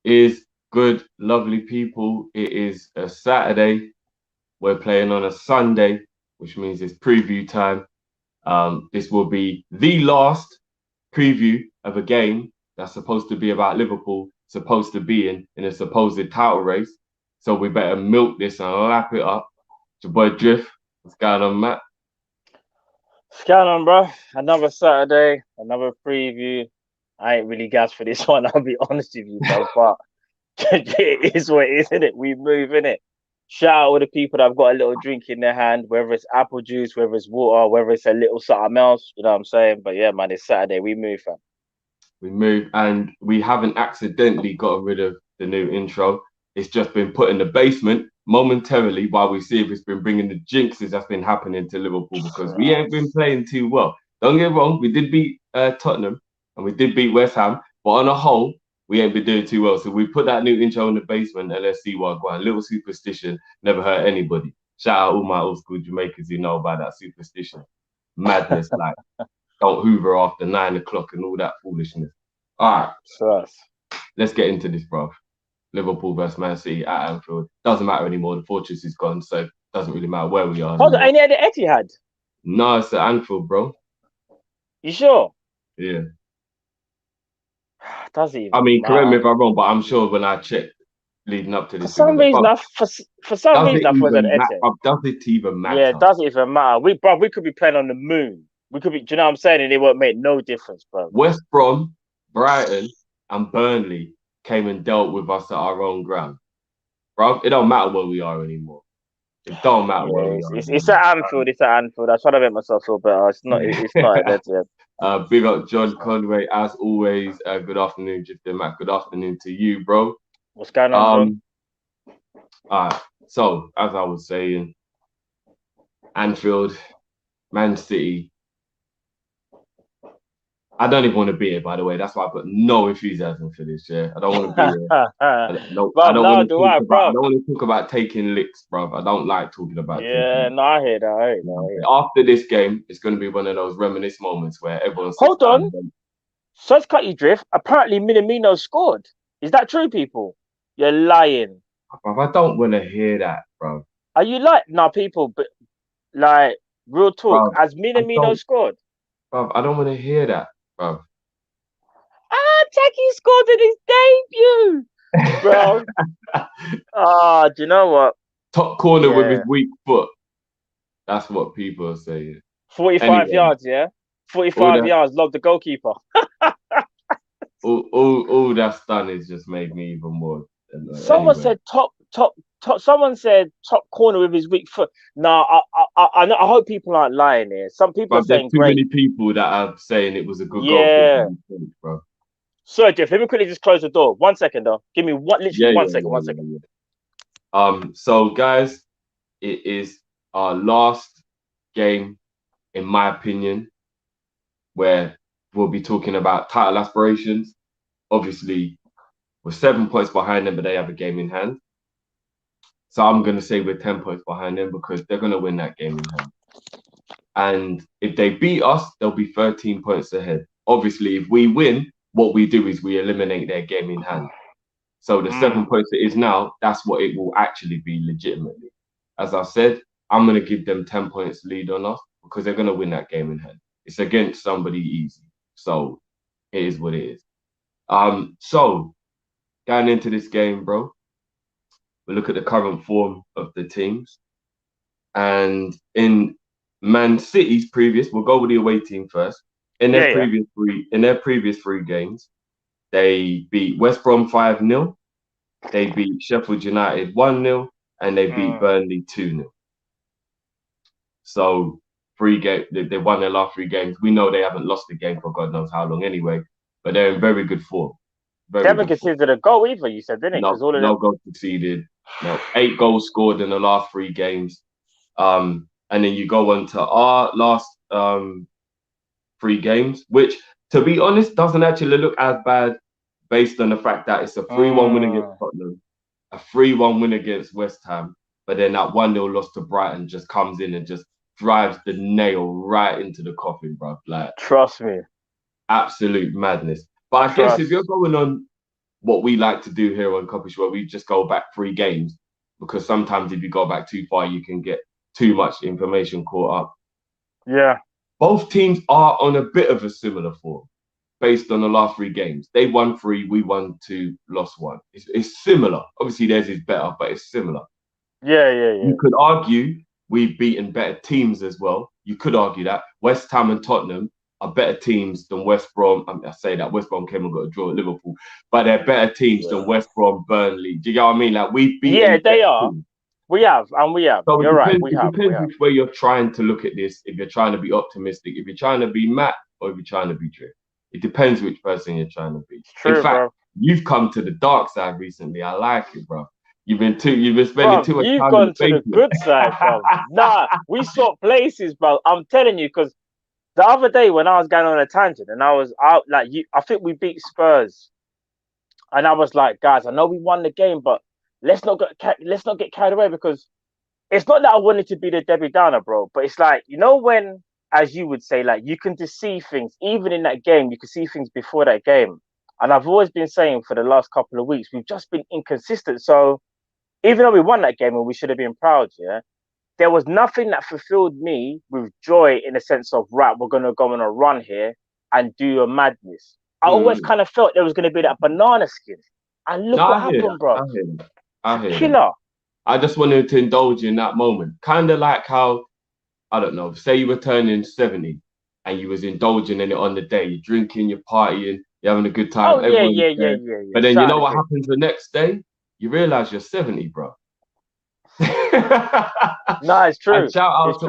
Is good, lovely people. It is a Saturday. We're playing on a Sunday, which means it's preview time. This will be the last preview of a game that's supposed to be about Liverpool, supposed to be in a supposed title race. So we better milk this and lap it up. It's your boy Drift. What's going on, Matt? Scan on, bro. Another Saturday, another preview. I ain't really gassed for this one, I'll be honest with you, bro. But it is what it is, isn't it? We move, in it. Shout out to the people that have got a little drink in their hand, whether it's apple juice, whether it's water, whether it's a little something else. You know what I'm saying? But yeah, man, it's Saturday. We move, fam. We move and we haven't accidentally gotten rid of the new intro. It's just been put in the basement momentarily while we see if it's been bringing the jinxes that's been happening to Liverpool because we ain't been playing too well. Don't get wrong, we did beat Tottenham and we did beat West Ham, but on a whole, we ain't been doing too well. So we put that new intro in the basement and let's see what going. Little superstition never hurt anybody. Shout out all my old school Jamaicans who know about that superstition. Madness, like don't hoover after 9 o'clock and all that foolishness. All right, Sus. let's get into this, bro. Liverpool versus Man City at Anfield. Doesn't matter anymore. The fortress is gone, so it doesn't really matter where we are Hold on, anymore. ain't it at the Etihad? No, it's at Anfield, bro. You sure? Yeah. Does it I even mean, correct me matter? if I'm wrong, but I'm sure when I checked leading up to For this, it some was reason, above. for some Does reason, it I thought it was at even matter? Etihad. Does it even Yeah, it matter? doesn't even matter. We could be playing on the moon. We could be, do you know what I'm saying? And it won't make no difference, bro. West Brom, Brighton, and Burnley came and dealt with us at our own ground. Bro, it don't matter where we are anymore. It don't matter where Yeah, we it's, are it's, it's anymore. at Anfield. It's at Anfield. I try to make myself feel better. It's not at Etihad. Big up John Conway, as always. Good afternoon, Jifter Mac. Good afternoon to you, bro. What's going on, John? Um, all right. So, as I was saying, Anfield, Man City. I don't even want to be here, by the way. That's why I put no enthusiasm for this. Yeah, I don't want to be here. I Bro, don't want no, to do talk I, about. I bro? don't want to talk about taking licks, bro. I don't like talking about taking Yeah, licks. no, I hear that. I hear that. I hear that. After this game, it's going to be one of those reminisce moments where everyone sits Hold down. on. So to cut you drift. Apparently, Minamino scored. Is that true, people? You're lying. Bro, I don't want to hear that, bro. Are you like no people? But like real talk. Bro, As I Minamino don't, scored. bro. I don't want to hear that, bro. Taki scored in his debut, bro. Do you know what? Top corner with his Yeah, weak foot. That's what people are saying. 45 Anyway, yards. Yeah, all 45 that, yards. Logged the goalkeeper. all that's done is just made me even more. Someone Anyway, said top. Someone said top corner with his weak foot. No, I hope people aren't lying here. Some people are but there's saying too great. many people that are saying it was a good goal kick, Yeah. bro. Sir Jeff, let me quickly just close the door. 1 second though. Give me literally Yeah, one yeah, second. yeah, 1 second. yeah, yeah. So guys, it is our last game, in my opinion, where we'll be talking about title aspirations. Obviously, we're 7 points behind them, but they have a game in hand. So I'm going to say we're 10 points behind them because they're going to win that game in hand. And if they beat us, they'll be 13 points ahead. Obviously, if we win, what we do is we eliminate their game in hand. So the 7 points it is now, that's what it will actually be legitimately. As I said, I'm going to give them 10 points lead on us because they're going to win that game in hand. It's against somebody easy. So it is what it is. So going into this game, bro, we look at the current form of the teams. And in Man City's previous, we'll go with the away team first. Yeah. In their previous three games, they beat West Brom 5-0, they beat Sheffield United 1-0, and they beat Burnley 2-0. So they won their last three games. We know they haven't lost a game for God knows how long anyway, but they're in very good form. They Very haven't good form. considered a goal either, you said, didn't it? Because all of No them. goals conceded. No, 8 goals scored in the last three games. And then you go on to our last three games, which, to be honest, doesn't actually look as bad based on the fact that it's a 3-1 win against Tottenham, a 3-1 win against West Ham, but then that 1-0 loss to Brighton just comes in and just drives the nail right into the coffin, bro. Like, Trust me. absolute madness. But I guess if you're going on what we like to do here on Kopish, where we just go back 3 games, because sometimes if you go back too far, you can get too much information caught up. Yeah. Both teams are on a bit of a similar form based on the last 3 games. They won 3, we won 2, lost 1. It's similar. Obviously, theirs is better, but it's similar. Yeah. You could argue we've beaten better teams as well. You could argue that West Ham and Tottenham are better teams than West Brom. I say that West Brom came and got a draw at Liverpool, but they're better teams than West Brom, Burnley. Do you get what I mean? Like, we've Yeah, beaten they better are. teams. We have, and we have. So You're right. it We depends have. which way you're trying to look at this. If you're trying to be optimistic, if you're trying to be Matt, or if you're trying to be Drift. It depends which person you're trying to be. It's true, In fact, bro. you've come to the dark side recently. I like it, bro. You've been spending Bro, too much you've time in gone the to the basement. good side, bro. Nah, we swapped places, bro. I'm telling you, because the other day when I was going on a tangent and I was out, like, I think we beat Spurs, and I was like, guys, I know we won the game, but let's not get carried away, because it's not that I wanted to be the Debbie Downer, bro. But it's like, when, as you would say, like, you can just see things even in that game. You can see things before that game, and I've always been saying for the last couple of weeks we've just been inconsistent. So even though we won that game and we should have been proud, yeah, there was nothing that fulfilled me with joy in the sense of, right, we're going to go on a run here and do a madness. I always kind of felt there was going to be that banana skin. And look No, what I hear happened, bro. that. I hear that. I hear that. Killer. I just wanted to indulge in that moment. Kind of like how, I don't know, say you were turning 70 and you was indulging in it on the day. You're drinking, you're partying, you're having a good time. Oh, yeah. There. But then you know what happens the next day? You realize you're 70, bro. No, it's true. And shout out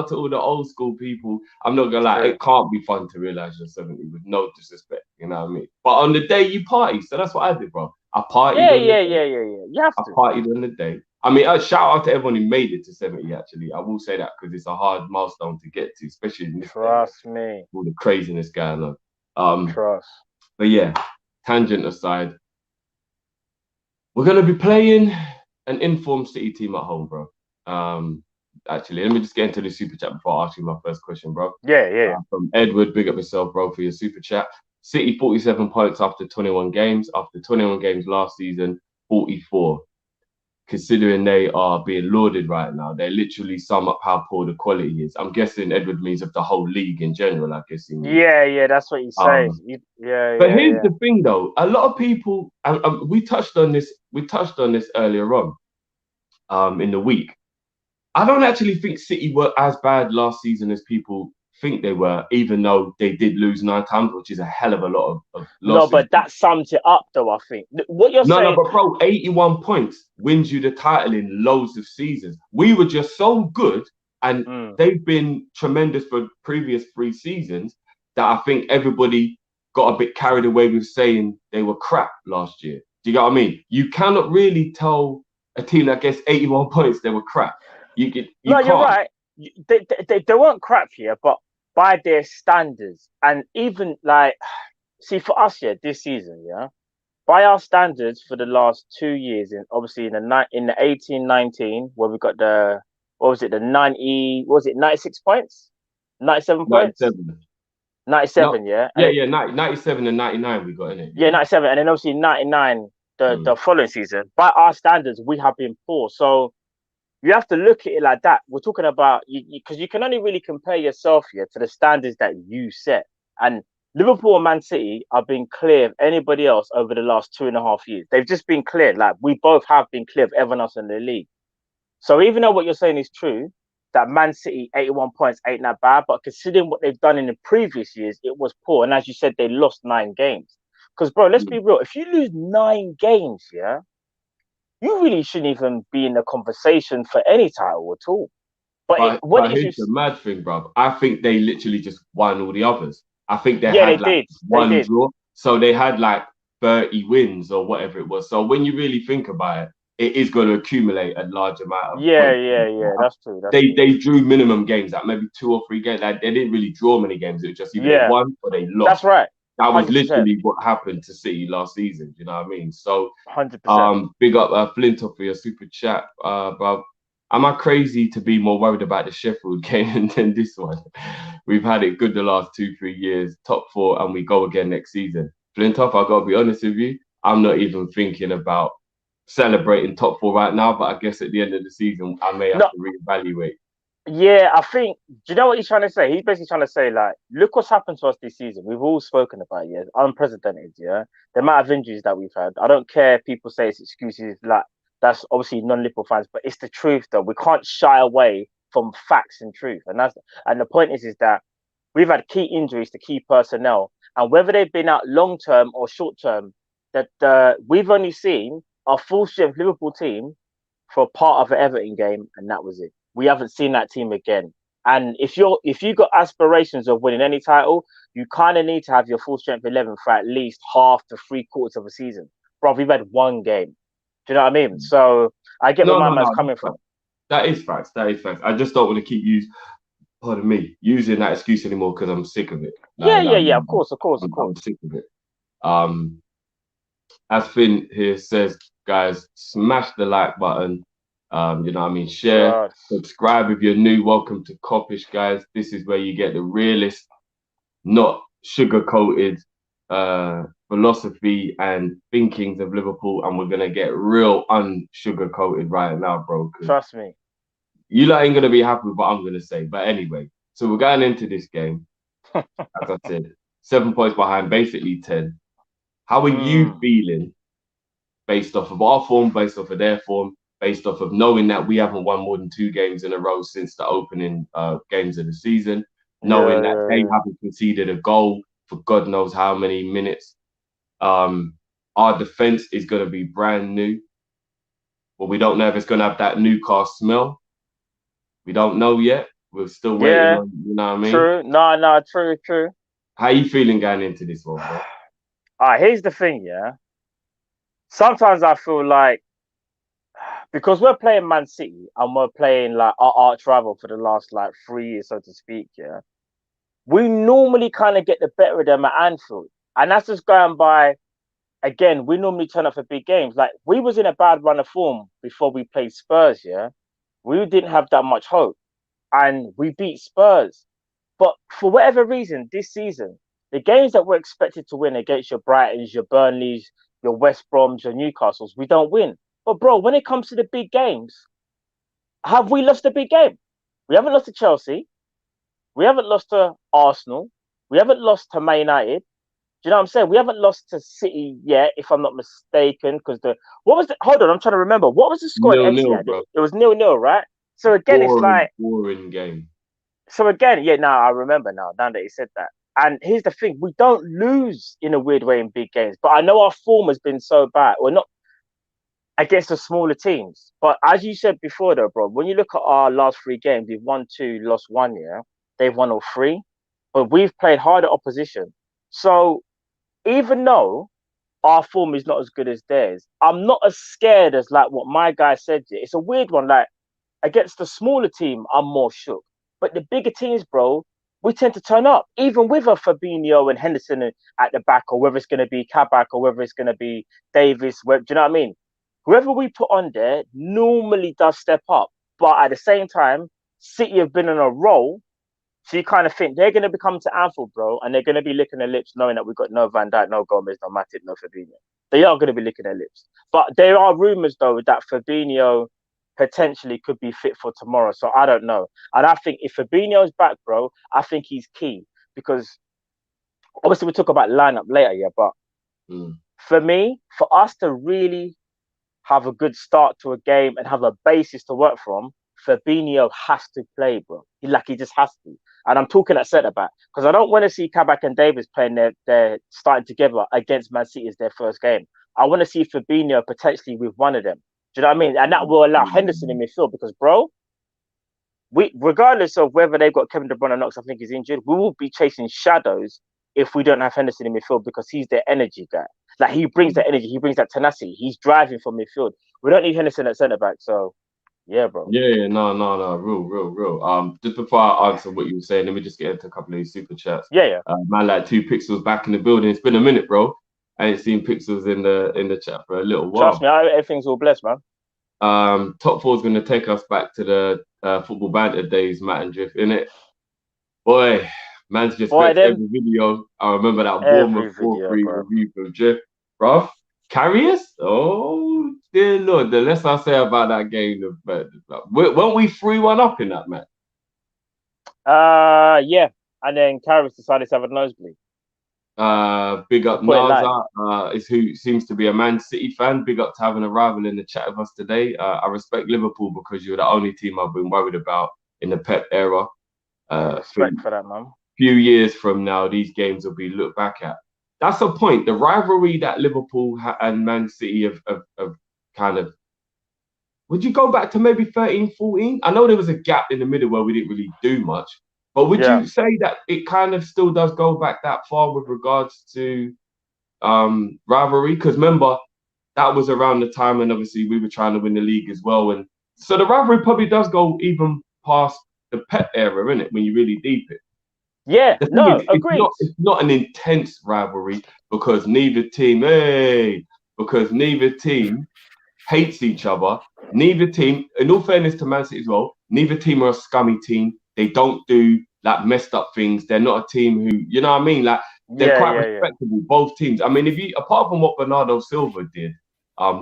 to all the old school people. I'm not gonna lie, it can't be fun to realize you're 70 with no disrespect, you know what I mean? But on the day you party, so that's what I did, bro. I partied. Yeah. You have to. I partied on the day. I mean, shout out to everyone who made it to 70, actually. I will say that because it's a hard milestone to get to, especially in this Trust me. all the craziness going on. Trust. But yeah, tangent aside, we're gonna be playing an informed City team at home, bro. Actually, let me just get into the super chat before I ask you my first question, bro. Yeah. From Edward, big up yourself, bro, for your super chat. City 47 points after 21 games. After 21 games last season, 44. Considering they are being lauded right now, they literally sum up how poor the quality is. I'm guessing Edward means of the whole league in general, I guess. Yeah, that's what he says. But here's the thing, though. A lot of people, we touched on this earlier on in the week. I don't actually think City were as bad last season as people think they were, even though they did lose 9 times, which is a hell of a lot of losses. No, but that sums it up, though, I think. What you're saying... No, but bro, 81 points wins you the title in loads of seasons. We were just so good, and they've been tremendous for previous 3 seasons, that I think everybody got a bit carried away with saying they were crap last year. Do you get what I mean? You cannot really tell a team that gets 81 points they were crap. You can't. You're right. They weren't crap here, but by their standards, and even like, see, for us here this season, yeah, by our standards for the last 2 years, in obviously in the 18-19, where we got the 96 points, 97 points, 97, no, yeah, 97 and 99 we got in it. Yeah, 97, and then obviously 99 the following season. By our standards, we have been poor, so you have to look at it like that. We're talking about because you can only really compare yourself here to the standards that you set. And Liverpool and Man City are being clear of anybody else over the last 2.5 years. They've just been clear. Like, we both have been clear of everyone else in the league. So even though what you're saying is true, that Man City 81 points ain't that bad, but considering what they've done in the previous years, it was poor. And as you said, they lost 9 games. Because, bro, let's be real. If you lose 9 games, yeah, you really shouldn't even be in the conversation for any title at all. But here's the mad thing, bro. I think they literally just won all the others. I think they had one draw. So they had like 30 wins or whatever it was. So when you really think about it, it is going to accumulate a large amount of points. Yeah. That's true. They drew minimum games, like maybe 2 or 3 games. Like, they didn't really draw many games. It was just either they won or they lost. That's right. That was literally what happened to City last season. You know what I mean? So, 100%. Big up Flintoff for your super chat, bro. Am I crazy to be more worried about the Sheffield game than this one? We've had it good the last 2-3 years, top 4, and we go again next season. Flintoff, I gotta be honest with you. I'm not even thinking about celebrating top four right now. But I guess at the end of the season, I may have No, to reevaluate. yeah, I think. Do you know what he's trying to say? He's basically trying to say, like, look what's happened to us this season. We've all spoken about it, yeah, it's unprecedented, yeah. The amount of injuries that we've had. I don't care if people say it's excuses, like that's obviously non-Liverpool fans, but it's the truth though. We can't shy away from facts and truth, and the point is that we've had key injuries to key personnel, and whether they've been out long term or short term, that we've only seen our full strength Liverpool team for part of the Everton game, and that was it. We haven't seen that team again. And if you got aspirations of winning any title, you kind of need to have your full strength 11 for at least half to three quarters of a season. Bro, we've had one game. Do you know what I mean? So I get where No, my no, man's no. coming from. That is facts. That is facts. I just don't want to keep pardon me, using that excuse anymore because I'm sick of it. Yeah, Like yeah, yeah. Of course, of course, of I'm course. sick of it. Um, as Finn here says, guys, smash the like button. You know what I mean? Share, Trust. subscribe if you're new. Welcome to Kopish, guys. This is where you get the realest, not sugar-coated philosophy and thinkings of Liverpool. And we're gonna get real unsugar-coated right now, bro. Because Trust me. you lot ain't gonna be happy with what I'm gonna say. But anyway, so we're going into this game, as I said, 7 points behind, basically 10. How are you Mm. feeling based off of our form, based off of their form, based off of knowing that we haven't won more than 2 games in a row since the opening games of the season, knowing Yeah, that yeah, they yeah. haven't conceded a goal for God knows how many minutes. Um, our defense is going to be brand new, but we don't know if it's going to have that Newcastle smell. We don't know yet. We're still waiting Yeah, on, you know what I mean? true. No, no, true, true. How you feeling going into this one, bro? All right, here's the thing, yeah. Sometimes I feel like because we're playing Man City and we're playing like our arch rival for the last like 3 years, so to speak, yeah. We normally kind of get the better of them at Anfield. And that's just going by again, we normally turn up for big games. Like we was in a bad run of form before we played Spurs, yeah. We didn't have that much hope. And we beat Spurs. But for whatever reason, this season, the games that we're expected to win against your Brightons, your Burnleys, your West Broms, your Newcastles, we don't win. But bro, when it comes to the big games, have we lost a big game? We haven't lost to Chelsea. We haven't lost to Arsenal. We haven't lost to Man United. Do you know what I'm saying? We haven't lost to City yet, if I'm not mistaken. Because what was the? Hold on, I'm trying to remember. What was the score at 0-0, Etihad? bro. It was 0-0, right? So again, it's Boring, like boring game. so again, yeah. Now I remember now that he said that. And here's the thing: we don't lose in a weird way in big games. But I know our form has been so bad. We're not against the smaller teams. But as you said before, though, bro, when you look at our last 3 games, we've won 2, lost 1. Yeah, they've won all 3, but we've played harder opposition. So even though our form is not as good as theirs, I'm not as scared as like what my guy said. It's a weird one. Like against the smaller team, I'm more shook. But the bigger teams, bro, we tend to turn up, even with a Fabinho and Henderson at the back, or whether it's going to be Kabak or whether it's going to be Davis. Do you know what I mean? Whoever we put on there normally does step up. But at the same time, City have been on a roll. So you kind of think they're going to become to Anfield, bro, and they're going to be licking their lips knowing that we've got no Van Dijk, no Gomez, no Matip, no Fabinho. They are going to be licking their lips. But there are rumours, though, that Fabinho potentially could be fit for tomorrow. So I don't know. And I think if Fabinho's back, bro, I think he's key because obviously we'll talk about lineup later, yeah. But for me, for us to really have a good start to a game and have a basis to work from, Fabinho has to play, bro. He just has to. And I'm talking at centre back because I don't want to see Kabak and Davis playing their starting together against Man City as their first game. I want to see Fabinho potentially with one of them. Do you know what I mean? And that will allow Henderson in midfield because, bro, we regardless of whether they've got Kevin De Bruyne or not, I think he's injured, we will be chasing shadows if we don't have Henderson in midfield because he's the energy guy. Like he brings that energy, he brings that tenacity. He's driving from midfield. We don't need Henderson at centre back. So yeah, bro. Yeah, no, real. Just before I answer what you were saying, let me just get into a couple of these super chats. Yeah, yeah. Man, like 2 Pixels back in the building. It's been a minute, bro. I ain't seen Pixels in the chat for a little Trust me, while. everything's all blessed, man. Top four is going to take us back to the football banter days, Matt and Drift, innit? Boy, man's just Boy, fetched them every video. I remember that Bournemouth every video, 4-3 bro. review from Drift, bro. Carry us? Oh, dear Lord. The less I say about that game, the better. Weren't we 3-1 up in that match? Yeah. And then Carrick decided to have a nosebleed. Big up Put it lightly. Naza, is who seems to be a Man City fan. Big up to having a rival in the chat with us today. I respect Liverpool because you're the only team I've been worried about in the Pep era. Respect for that, man. Few years from now, these games will be looked back at. That's the point. The rivalry that Liverpool and Man City have kind of. Would you go back to maybe 13, 14? I know there was a gap in the middle where we didn't really do much, but would you say that it kind of still does go back that far with regards to rivalry? Because remember, that was around the time when obviously we were trying to win the league as well. And so the rivalry probably does go even past the Pep era, innit? When you really deep it. Yeah, no, agreed. It's not an intense rivalry because neither team hates each other. Neither team, in all fairness to Man City as well, neither team are a scummy team. They don't do like messed up things. They're not a team who, you know what I mean? Like they're quite respectable, both teams. I mean, if you apart from what Bernardo Silva did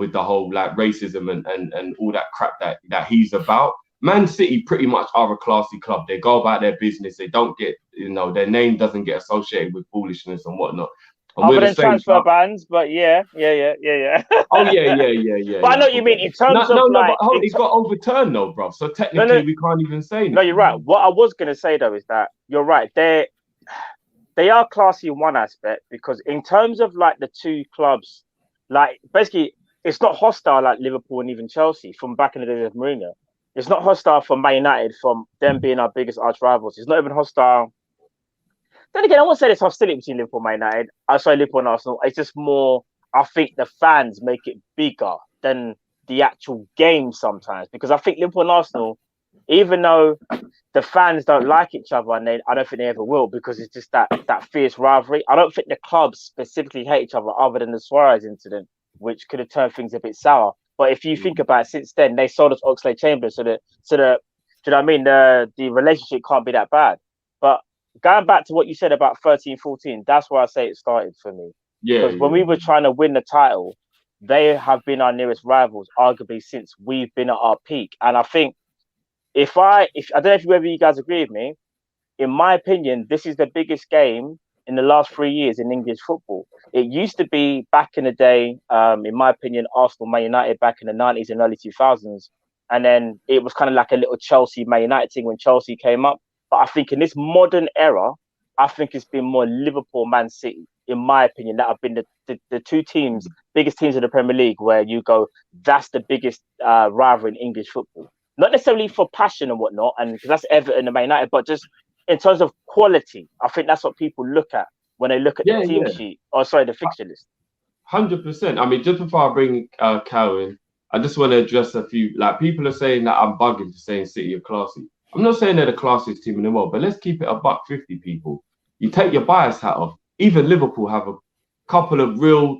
with the whole like racism and all that crap that he's about, Man City pretty much are a classy club. They go about their business. They don't get, their name doesn't get associated with foolishness and whatnot. And other than transfer bans, but yeah. Oh yeah. But I know what you mean in terms of it got overturned though, bro. So technically we can't even say anything. No, you're right. What I was gonna say though is that you're right. They are classy in one aspect because in terms of like the two clubs, like basically it's not hostile like Liverpool and even Chelsea from back in the days of Mourinho. It's not hostile from Man United from them being our biggest arch rivals. It's not even hostile. Then again, I won't say there's hostility between Liverpool and Man United. Liverpool and Arsenal. It's just more, I think the fans make it bigger than the actual game sometimes. Because I think Liverpool and Arsenal, even though the fans don't like each other, and I don't think they ever will, because it's just that fierce rivalry. I don't think the clubs specifically hate each other other than the Suarez incident, which could have turned things a bit sour. But if you think about it, since then, they sold us Oxlade-Chamberlain. So do you know what I mean? The relationship can't be that bad. But going back to what you said about 13, 14, that's why I say it started for me. Because when we were trying to win the title, they have been our nearest rivals, arguably, since we've been at our peak. And I think if I don't know if whether you guys agree with me, in my opinion, this is the biggest game in the last 3 years in English football. It used to be back in the day, in my opinion, Arsenal, Man United back in the 90s and early 2000s. And then it was kind of like a little Chelsea, Man United thing when Chelsea came up. But I think in this modern era, I think it's been more Liverpool, Man City, in my opinion, that have been the two teams, biggest teams in the Premier League, where you go, that's the biggest rivalry in English football. Not necessarily for passion and whatnot, and because that's Everton and Man United, but just in terms of quality. I think that's what people look at when they look at the team sheet, the fixture list. 100%. I mean, just before I bring Cal in, I just want to address a few, like people are saying that I'm bugging for saying City are classy. I'm not saying they're the classiest team in the world, but let's keep it $1.50, people. You take your bias hat off. Even Liverpool have a couple of real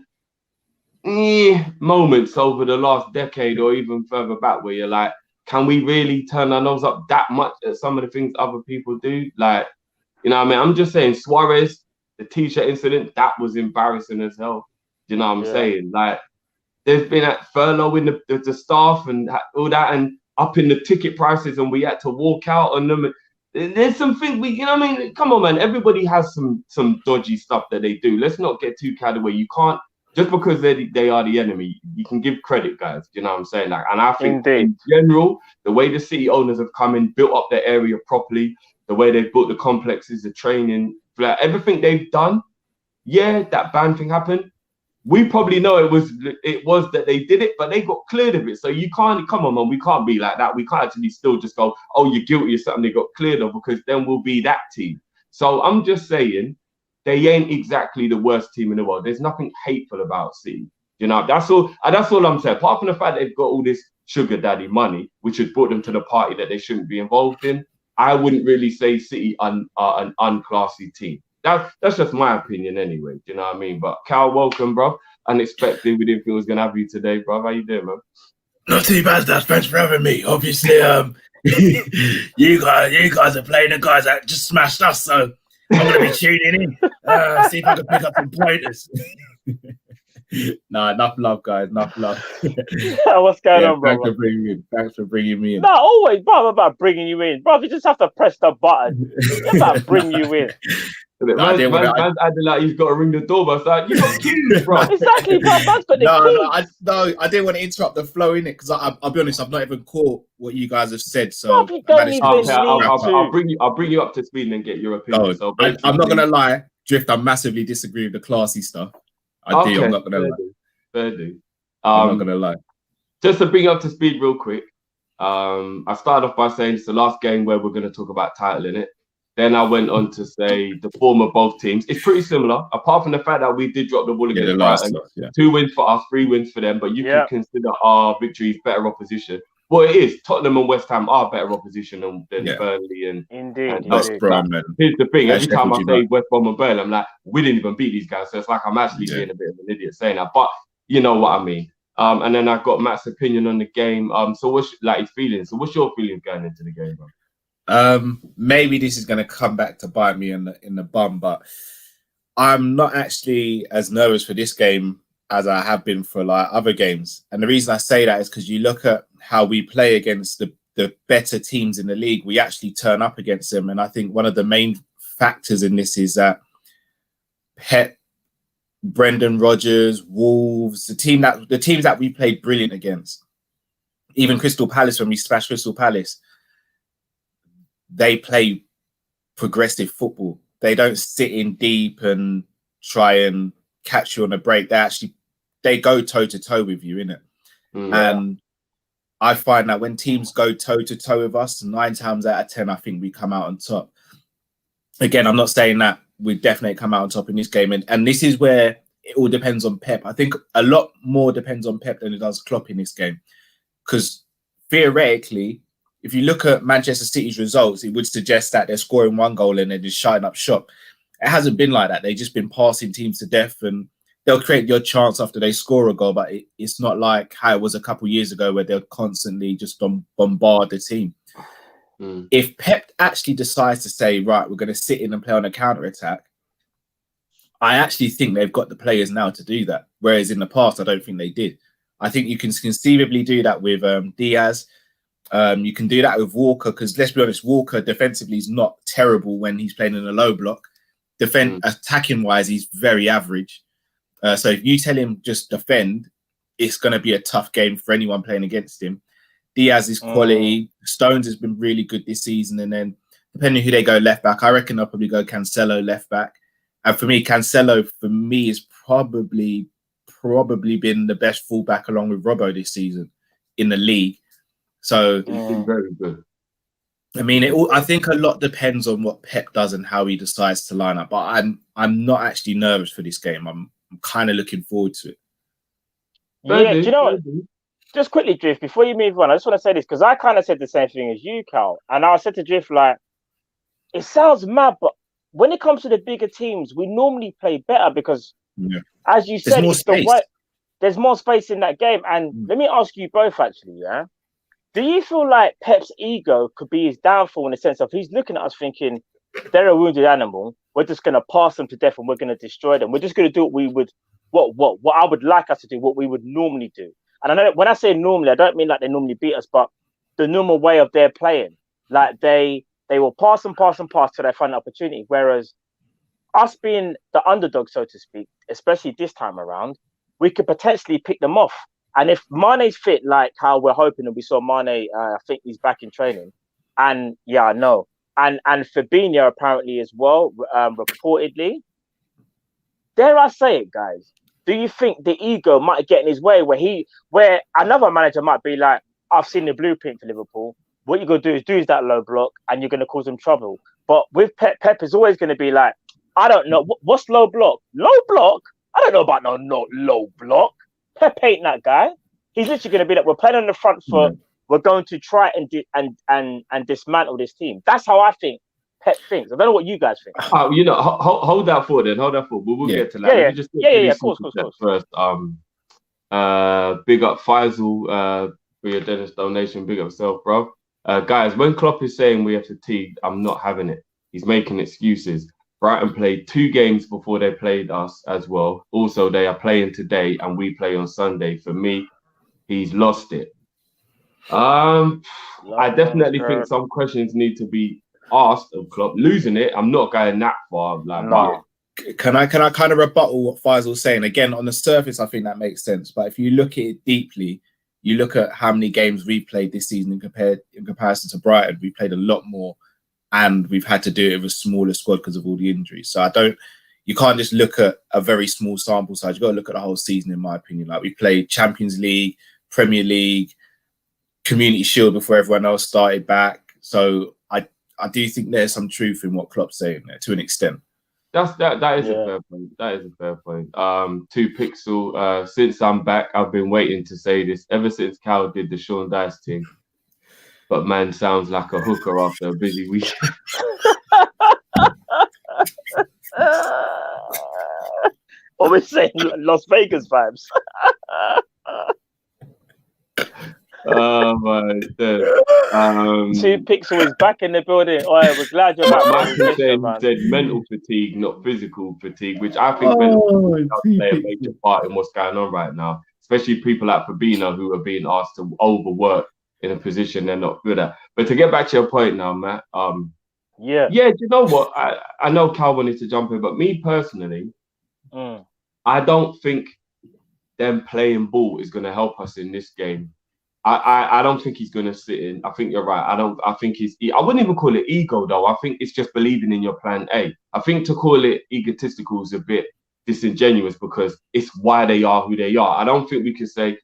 moments over the last decade or even further back where you're like, can we really turn our nose up that much at some of the things other people do? Like, you know what I mean? I'm just saying Suarez, the T-shirt incident, that was embarrassing as hell. You know what I'm saying? Like, there's been a furlough in the staff and all that, and up in the ticket prices, and we had to walk out on them. There's something you know what I mean? Come on, man. Everybody has some dodgy stuff that they do. Let's not get too carried away. You can't, just because they are the enemy, you can give credit, guys. You know what I'm saying? Like, and I think in general, the way the City owners have come in, built up their area properly, the way they've built the complexes, the training, like everything they've done. Yeah, that ban thing happened. We probably know it was that they did it, but they got cleared of it. So you can't, come on, man, we can't be like that. We can't actually still just go, oh, you're guilty of something they got cleared of, because then we'll be that team. So I'm just saying, they ain't exactly the worst team in the world. There's nothing hateful about City. You know, that's all I'm saying. Apart from the fact they've got all this sugar daddy money, which has brought them to the party that they shouldn't be involved in, I wouldn't really say City are an unclassy team. That's just my opinion anyway. Do you know what I mean? But Cal, welcome, bro. Unexpected. We didn't think we was gonna have you today, bro. How you doing, man? Not too bad, Dad. Thanks for having me. Obviously, you guys are playing the guys that just smashed us, so I'm gonna be tuning in. See if I can pick up some pointers. Nah, enough love, guys. Enough love. What's going on, bro? Thanks for bringing me in. No, always, bro. About bringing you in, bro. You just have to press the button. It's about bring you in. Man's acting like he's got to ring the doorbell. It's like, you got keys, bro. Exactly, bro. Man's got the keys. I didn't want to interrupt the flow in it because I'll be honest, I've not even caught what you guys have said. So I'll bring you up to speed and get your opinion. So I'm not gonna lie, Drift. I massively disagree with the classy stuff. I do. I'm not gonna lie. Fair do. I'm not gonna lie. Just to bring you up to speed real quick. I started off by saying it's the last game where we're going to talk about title in it. Then I went on to say the form of both teams. It's pretty similar, apart from the fact that we did drop the ball against Brighton. 2 wins for us, 3 wins for them. But you can consider our victories better opposition. Well, it is. Tottenham and West Ham are better opposition than Burnley and Indeed. That's Brom. Here's the thing: every time I say West Brom and Burnley, I'm like, we didn't even beat these guys. So it's like I'm actually being a bit of an idiot saying that. But you know what I mean. And then I got Matt's opinion on the game. So what's like his feelings? So what's your feelings going into the game, bro? Maybe this is going to come back to bite me in the bum, but I'm not actually as nervous for this game as I have been for like other games. And the reason I say that is because you look at how we play against the better teams in the league. We actually turn up against them, and I think one of the main factors in this is that Pep, Brendan Rodgers, Wolves, the teams that we played brilliant against, even Crystal Palace, when we smashed Crystal Palace, they play progressive football. They don't sit in deep and try and catch you on a break. They go toe to toe with you, innit? And I find that when teams go toe to toe with us, 9 times out of 10, I think we come out on top. Again, I'm not saying that we definitely come out on top in this game, and this is where it all depends on Pep. I think a lot more depends on Pep than it does Klopp in this game, because theoretically, if you look at Manchester City's results, it would suggest that they're scoring 1 goal and they're just shutting up shop. It hasn't been like that. They've just been passing teams to death, and they'll create your chance after they score a goal, but it's not like how it was a couple of years ago where they'll constantly just bombard the team. If Pep actually decides to say, right, we're going to sit in and play on a counter-attack, I actually think they've got the players now to do that. Whereas in the past, I don't think they did. I think you can conceivably do that with Diaz. You can do that with Walker, because let's be honest, Walker defensively is not terrible when he's playing in a low block. Attacking-wise, he's very average. So if you tell him just defend, it's going to be a tough game for anyone playing against him. Diaz is quality. Stones has been really good this season. And then depending who they go left back, I reckon they'll probably go Cancelo left back. And for me, Cancelo, is probably been the best fullback along with Robbo this season in the league. So he's been very good. I mean, I think a lot depends on what Pep does and how he decides to line up. But I'm not actually nervous for this game. I'm kind of looking forward to it. Yeah, do you know what? Just quickly, Drift, before you move on, I just want to say this, because I kind of said the same thing as you, Cal. And I said to Drift, like, it sounds mad, but when it comes to the bigger teams, we normally play better because, as you said, there's more space in that game. And let me ask you both, actually, do you feel like Pep's ego could be his downfall in the sense of he's looking at us thinking, they're a wounded animal, we're just going to pass them to death and we're going to destroy them. We're just going to do what I would like us to do, what we would normally do. And I know that when I say normally, I don't mean like they normally beat us, but the normal way of their playing. Like they will pass till they find an opportunity. Whereas us being the underdog, so to speak, especially this time around, we could potentially pick them off. And if Mane's fit, like how we're hoping, and we saw Mane, I think he's back in training. And I know. And Fabinho apparently as well, reportedly. Dare I say it, guys? Do you think the ego might get in his way where another manager might be like, I've seen the blueprint for Liverpool. What you're going to do is that low block and you're going to cause them trouble. But with Pep is always going to be like, I don't know. What's low block? Low block? I don't know about no low block. Pep ain't that guy. He's literally going to be like, we're playing on the front foot. We're going to try and dismantle this team. That's how I think Pep thinks. I don't know what you guys think. Hold that for then. We'll get to that. Of course. First, big up Faisal for your Dennis donation. Big up yourself, bro. Guys, when Klopp is saying we have to tee, I'm not having it. He's making excuses. Brighton played 2 games before they played us as well. Also, they are playing today and we play on Sunday. For me, he's lost it. I definitely think some questions need to be asked of Klopp. Losing it, I'm not going that far. Like, No. Can I kind of rebuttal what Faisal's saying? Again, on the surface, I think that makes sense. But if you look at it deeply, you look at how many games we've played this season in comparison to Brighton, we played a lot more, and we've had to do it with a smaller squad because of all the injuries. So you can't just look at a very small sample size. You've got to look at the whole season, in my opinion. Like, we played Champions League, Premier League, Community Shield before everyone else started back. So I do think there's some truth in what Klopp's saying there to an extent. That is a fair point. That is a fair point. 2 Pixel. Since I'm back, I've been waiting to say this ever since Cal did the Sean Dice thing. But man sounds like a hooker after a busy weekend. What we're saying, Las Vegas vibes. Oh my God. 2 Pixel is back in the building. Oh, I was glad you're back. Michael said mental fatigue, not physical fatigue, which I think mental fatigue does play a major part in what's going on right now, especially people like Fabinho who are being asked to overwork in a position they're not good at. But to get back to your point now, Matt, do you know what? I know Cal wanted to jump in, but me personally, I don't think them playing ball is going to help us in this game. I don't think he's going to sit in. I think you're right. I think I wouldn't even call it ego, though. I think it's just believing in your plan A. I think to call it egotistical is a bit disingenuous because it's why they are who they are. I don't think we can say,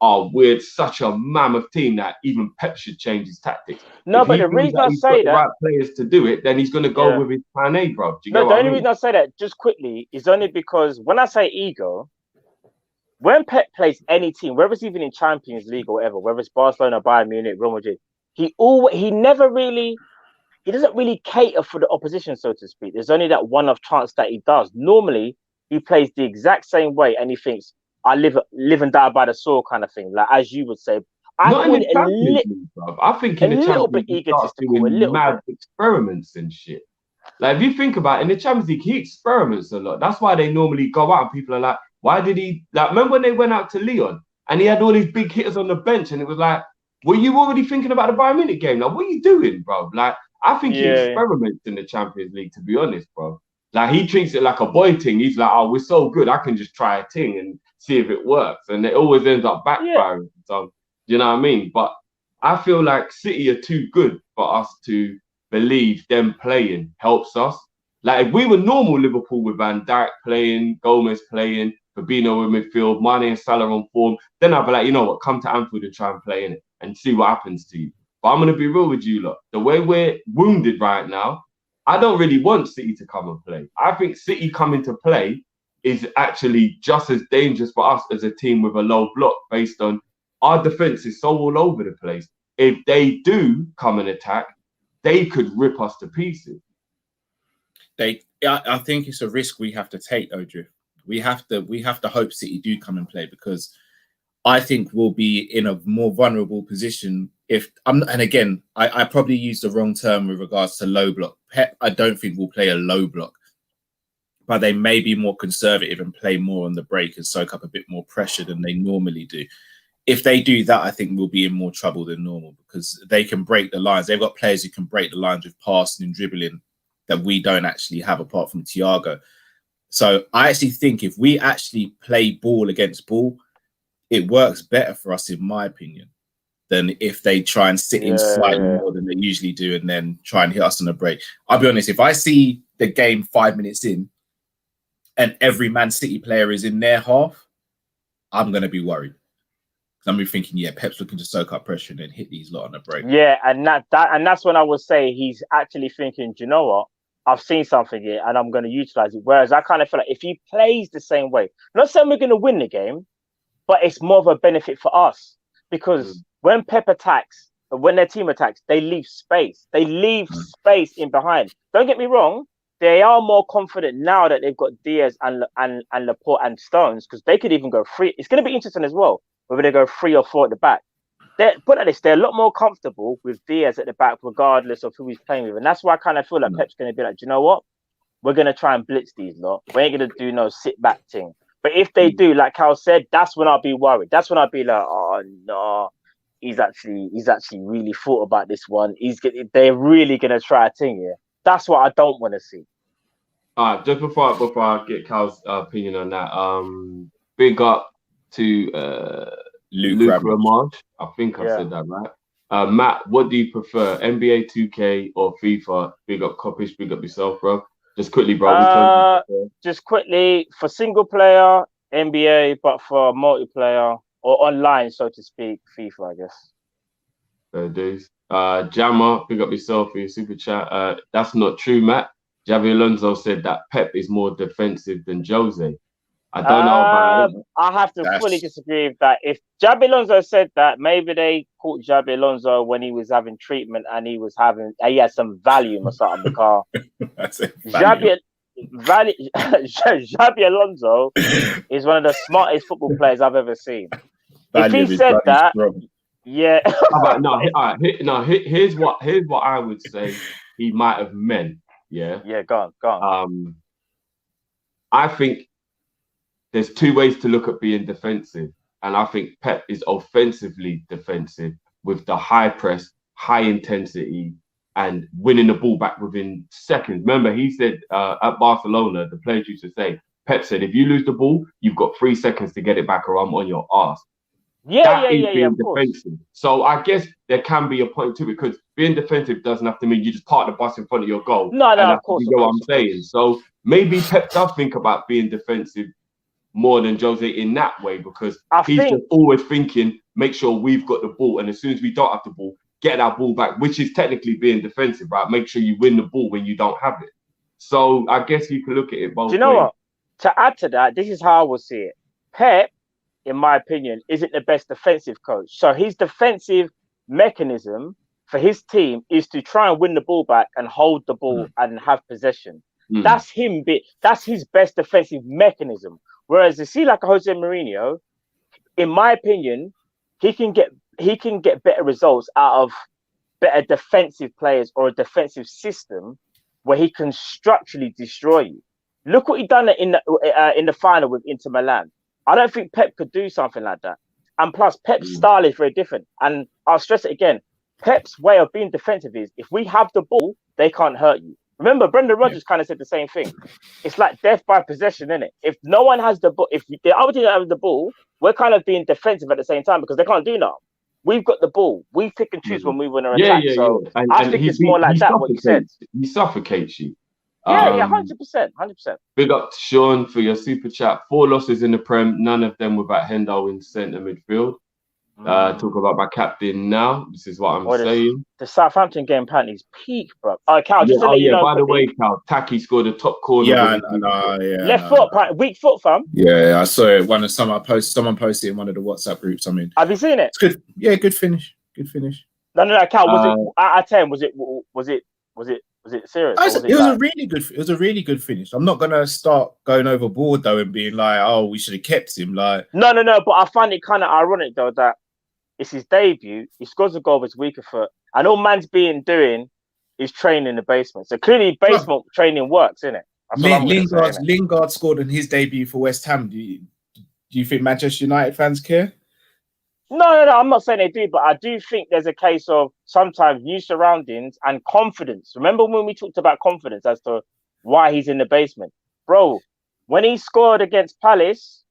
oh, we're such a mammoth team that even Pep should change his tactics. No, if but the reason I say that, right players to do it, then he's going to go with his plan A, bro. The only reason I say that, just quickly, is only because when I say ego, when Pep plays any team, whether it's even in Champions League or whatever, whether it's Barcelona, Bayern Munich, Real Madrid, he doesn't really cater for the opposition, so to speak. There's only that one-off chance that he does. Normally, he plays the exact same way, and he thinks, "I live and die by the sword," kind of thing. Like, as you would say, I think in the Champions League, he starts doing mad experiments and shit. Like, if you think about it, in the Champions League, he experiments a lot. That's why they normally go out and people are like, why did he, like, remember when they went out to Lyon and he had all these big hitters on the bench and it was like, were you already thinking about the Bayern Munich game? Like, what are you doing, bro? Like, I think he experiments in the Champions League, to be honest, bro. Like, he treats it like a boy thing. He's like, oh, we're so good, I can just try a thing and see if it works. And it always ends up backfiring. So, you know what I mean? But I feel like City are too good for us to believe them playing helps us. Like, if we were normal Liverpool with Van Dijk playing, Gomez playing, Fabinho in midfield, Mane and Salah on form, then I'd be like, you know what, come to Anfield and try and play in it and see what happens to you. But I'm going to be real with you lot. The way we're wounded right now, I don't really want City to come and play. I think City coming to play is actually just as dangerous for us as a team with a low block based on our defence is so all over the place. If they do come and attack, they could rip us to pieces. I think it's a risk we have to take, Odriff. We have to hope City do come and play because I think we'll be in a more vulnerable position and again, I probably used the wrong term with regards to low block. Pep, I don't think we'll play a low block, but they may be more conservative and play more on the break and soak up a bit more pressure than they normally do. If they do that, I think we'll be in more trouble than normal because they can break the lines. They've got players who can break the lines with passing and dribbling that we don't actually have apart from Thiago. So I actually think if we actually play ball against ball, it works better for us, in my opinion, than if they try and sit in slightly more than they usually do and then try and hit us on a break. I'll be honest, if I see the game 5 minutes in and every Man City player is in their half, I'm going to be worried. I'm be thinking, Pep's looking to soak up pressure and then hit these lot on a break. Yeah, and that's when I would say he's actually thinking, do you know what? I've seen something here and I'm going to utilize it. Whereas I kind of feel like if he plays the same way, I'm not saying we're going to win the game, but it's more of a benefit for us because when Pep attacks, when their team attacks, they leave space. They leave space in behind. Don't get me wrong. They are more confident now that they've got Diaz and Laporte and Stones because they could even go free. It's going to be interesting as well, whether they go 3 or 4 at the back. Put like this, they're a lot more comfortable with Diaz at the back, regardless of who he's playing with. And that's why I kind of feel like Pep's going to be like, do you know what? we're gonna try and blitz these lot. We ain't gonna do no sit back thing. But if they do, like Cal said, that's when I'll be worried. That's when I'll be like, oh no, he's actually really thought about this one. They're really gonna try a thing here. That's what I don't want to see. All right, just before I get Cal's opinion on that, big up to Luke Ramage. I think I said that right. Matt, what do you prefer, NBA 2K or FIFA? Big up Kopish, big up yourself, bro. Just quickly, bro. Just quickly, for single player, NBA, but for multiplayer or online, so to speak, FIFA, I guess. Fair days. Jammer, big up yourself for your super chat. That's not true, Matt. Xabi Alonso said that Pep is more defensive than Jose. I don't know about it. I have to fully disagree with that. If Xabi Alonso said that, maybe they caught Xabi Alonso when he was having treatment and he had some Valium or something. Because Xabi Alonso is one of the smartest football players I've ever seen. If he said that, yeah. Here's what I would say he might have meant. Yeah. Yeah, go on. I think there's two ways to look at being defensive. And I think Pep is offensively defensive with the high press, high intensity, and winning the ball back within seconds. Remember, he said at Barcelona, the players used to say, Pep said, if you lose the ball, you've got 3 seconds to get it back or I'm on your ass. Being defensive. So I guess there can be a point to it because being defensive doesn't have to mean you just park the bus in front of your goal. No, of course. You know what I'm saying? So maybe Pep does think about being defensive more than Jose in that way because he's just always thinking, make sure we've got the ball. And as soon as we don't have the ball, get that ball back, which is technically being defensive, right? Make sure you win the ball when you don't have it. So I guess you can look at it both ways. Do you know what? To add to that, this is how I will see it. Pep, in my opinion, isn't the best defensive coach. So his defensive mechanism for his team is to try and win the ball back and hold the ball and have possession. That's his best defensive mechanism. Whereas you see like a Jose Mourinho, in my opinion, he can get better results out of better defensive players or a defensive system where he can structurally destroy you. Look what he done in the final with Inter Milan. I don't think Pep could do something like that. And plus, Pep's style is very different. And I'll stress it again. Pep's way of being defensive is if we have the ball, they can't hurt you. Remember, Brendan Rodgers kind of said the same thing. It's like death by possession, isn't it? If no one has the ball, if the other team don't have the ball, we're kind of being defensive at the same time because they can't do nothing. We've got the ball. We pick and choose when we want to attack. So I think it's more like that, what you said. He suffocates you. 100%. Big up to Sean for your super chat. 4 losses in the Prem, none of them without Hendo in centre midfield. Talk about my captain now. This is what I'm saying. The Southampton game apparently is peak, bro. Cal, just to let you know. By the way, Cal, Taki scored a top corner. Left foot, weak foot, fam. Yeah, I saw it. Someone posted in one of the WhatsApp groups. I mean, have you seen it? It's good. Yeah, good finish. No, Cal. Was it out of 10? Was it serious? It was a really good finish. I'm not gonna start going overboard though and being like, oh, we should have kept him. Like, no. But I find it kind of ironic though that it's his debut. He scores a goal with his weaker foot, and all man's doing is training in the basement. So clearly, basement training works, isn't it? Lingard scored in his debut for West Ham. Do you think Manchester United fans care? No. I'm not saying they do, but I do think there's a case of sometimes new surroundings and confidence. Remember when we talked about confidence as to why he's in the basement, bro? When he scored against Palace,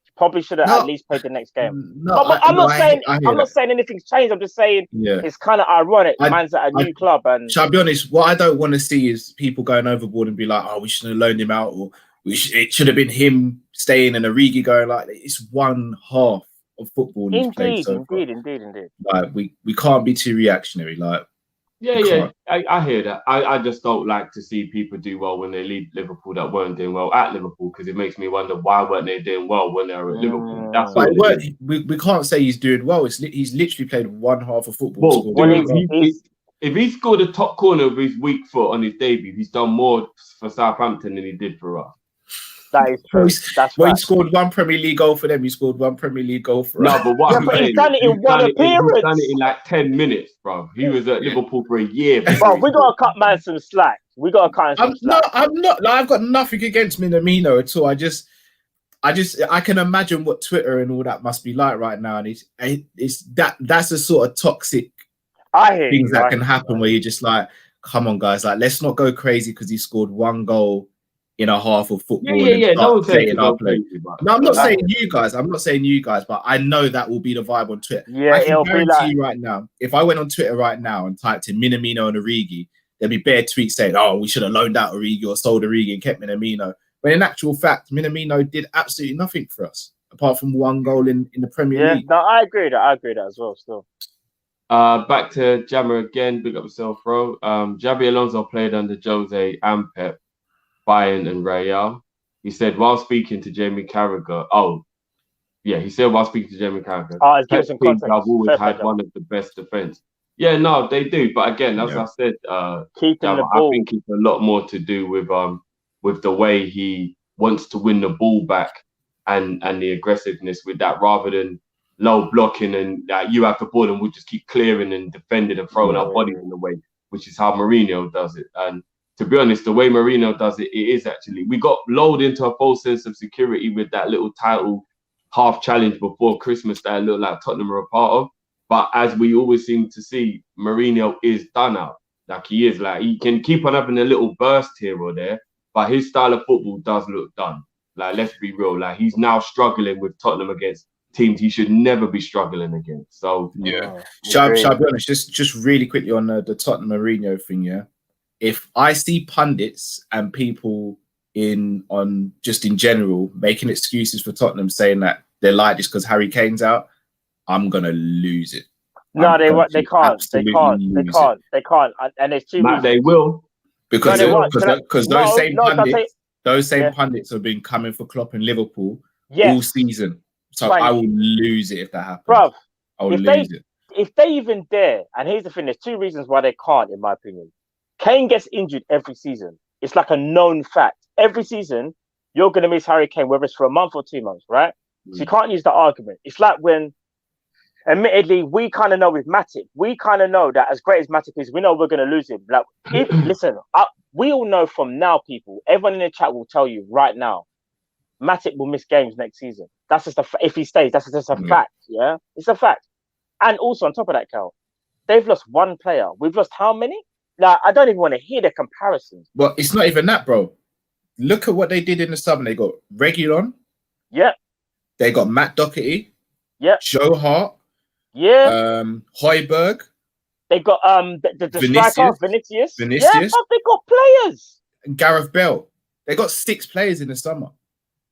he probably should have at least played the next game. I'm not saying anything's changed. I'm just saying it's kind of ironic. Man's at a new club, and shall I be honest? What I don't want to see is people going overboard and be like, "Oh, we should have loaned him out," or it should have been him staying and Origi going. Like, it's one half of football. Indeed. Like, we can't be too reactionary. Like, I hear that. I just don't like to see people do well when they leave Liverpool that weren't doing well at Liverpool, because it makes me wonder why weren't they doing well when they were at Liverpool. That's we can't say he's doing well. He's literally played one half of football. If he scored a top corner with his weak foot on his debut, he's done more for Southampton than he did for us. That is true. He scored one Premier League goal for them. He scored one Premier League goal for us. No, but he's done it in one appearance. He's done it in like 10 minutes, bro. He was at Liverpool for a year. Bro, we got to cut man some slack. We got to cut him some slack. I'm not. Like, I've got nothing against Minamino at all. I can imagine what Twitter and all that must be like right now, and that's the sort of toxic things that can happen where you're just like, come on, guys, like let's not go crazy because he scored 1 goal in a half of football. Yeah. No one's saying to go crazy. No, I'm not saying you guys. I'm not saying you guys, but I know that will be the vibe on Twitter. Yeah, I can guarantee you right now, if I went on Twitter right now and typed in Minamino and Origi, there'd be bare tweets saying, "Oh, we should have loaned out Origi or sold Origi and kept Minamino." But in actual fact, Minamino did absolutely nothing for us apart from 1 goal in the Premier League. No, I agree with that. I agree with that as well. Still. Back to Jammer again. Big up yourself, bro. Xabi Alonso played under Jose and Pep, Bayern and Real. He said while speaking to Jamie Carragher. He said while speaking to Jamie Carragher. Pep teams have always had one of the best defense. Yeah, no, they do. But again, as I said, keeping the ball. I think it's a lot more to do with the way he wants to win the ball back and the aggressiveness with that, rather than low blocking and you have the ball and we'll just keep clearing and defending and throwing our bodies in the way, which is how Mourinho does it. And to be honest, the way Mourinho does it, it is actually, we got lulled into a false sense of security with that little title half challenge before Christmas that it looked like Tottenham are a part of. But as we always seem to see, Mourinho is done out. Like he is, like he can keep on having a little burst here or there, but his style of football does look done. Like, let's be real. Like, he's now struggling with Tottenham against teams he should never be struggling against. So shall I be honest? Just really quickly on the Tottenham Mourinho thing. Yeah, if I see pundits and people in general making excuses for Tottenham, saying that they're like this because Harry Kane's out, I'm gonna lose it. No, they can't. They can't. And there's two reasons. They will. Because those same pundits have been coming for Klopp in Liverpool all season. So I will lose it if that happens. Bruv, I will lose it. If they even dare, and here's the thing, there's 2 reasons why they can't, in my opinion. Kane gets injured every season. It's like a known fact. Every season, you're going to miss Harry Kane, whether it's for a month or 2 months, right? So you can't use the argument. It's like when, admittedly, we kind of know with Matic, we kind of know that as great as Matic is, we know we're going to lose him. Like, we all know from now, people, everyone in the chat will tell you right now, Matic will miss games next season. That's just if he stays, that's just a fact, yeah? It's a fact. And also, on top of that, Cal, they've lost 1 player. We've lost how many? Like, I don't even want to hear the comparisons. Well, it's not even that, bro. Look at what they did in the summer. They got Reguilon. Yeah. They got Matt Doherty. Yeah. Joe Hart. Yeah. Højbjerg. They got the striker, Vinicius. Yeah, they got players. And Gareth Bale. They got 6 players in the summer.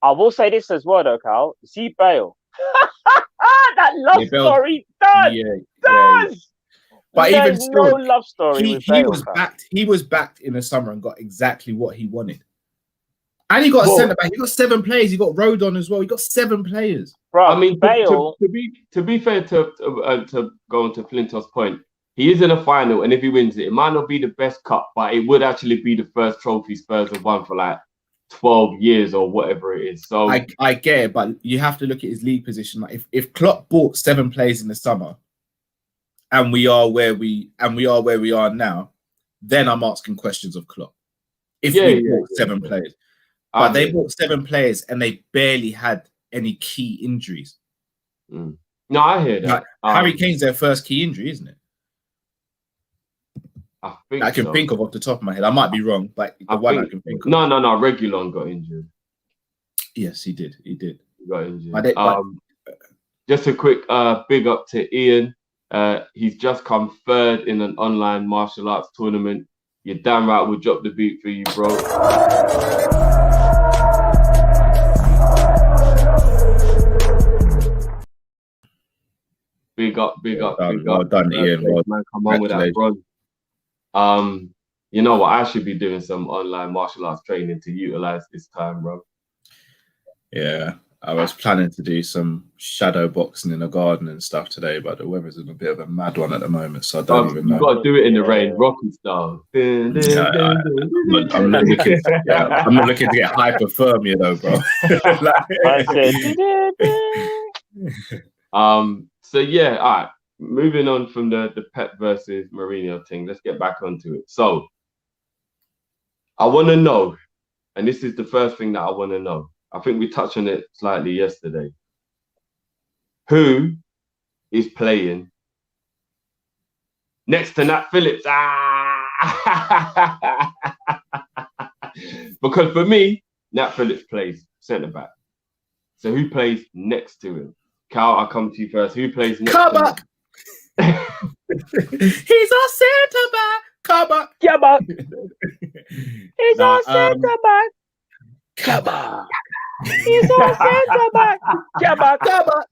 I will say this as well, though, Carl. See Bale. That love story does. But there's even still, no love story. He was backed in the summer and got exactly what he wanted. And he got a centre back. He got 7 players. He got Rodon as well. He got 7 players. Bro, I mean, Bale. To be fair to go on to Flinto's point, he is in a final, and if he wins it, it might not be the best cup, but it would actually be the first trophy Spurs have won for like 12 years or whatever it is. So I get it, but you have to look at his league position. Like if Klopp bought 7 players in the summer, and we are where we are now, then I'm asking questions of Klopp. If we bought 7 players, but they bought 7 players and they barely had any key injuries. No, I hear that. Harry Kane's their first key injury, isn't it? I can think of off the top of my head. I might be wrong, but I can think of. No. Reguilon got injured. Yes, he did. He got injured. Just a quick big up to Ian. He's just come 3rd in an online martial arts tournament. You're damn right we'll drop the beat for you, bro. Big up. Well done, Ian. Man, come on with that, bro. You know what? I should be doing some online martial arts training to utilize this time, bro. Yeah, I was planning to do some shadow boxing in the garden and stuff today, but the weather's in a bit of a mad one at the moment, so I don't even know. You've got to do it in the rain, Rocky style. I'm not looking to get hypothermia though, bro. So yeah, all right. Moving on from the Pep versus Mourinho thing, let's get back onto it. So I want to know, and this is the first thing that I want to know. I think we touched on it slightly yesterday. Who is playing next to Nat Phillips? Because for me, Nat Phillips plays centre back. So who plays next to him? Cal, I'll come to you first. Who plays next to him? He's our centre back. Kabak. Kabak. He's our centre back. Kabak. He's our centre back. Kabak. Kabak.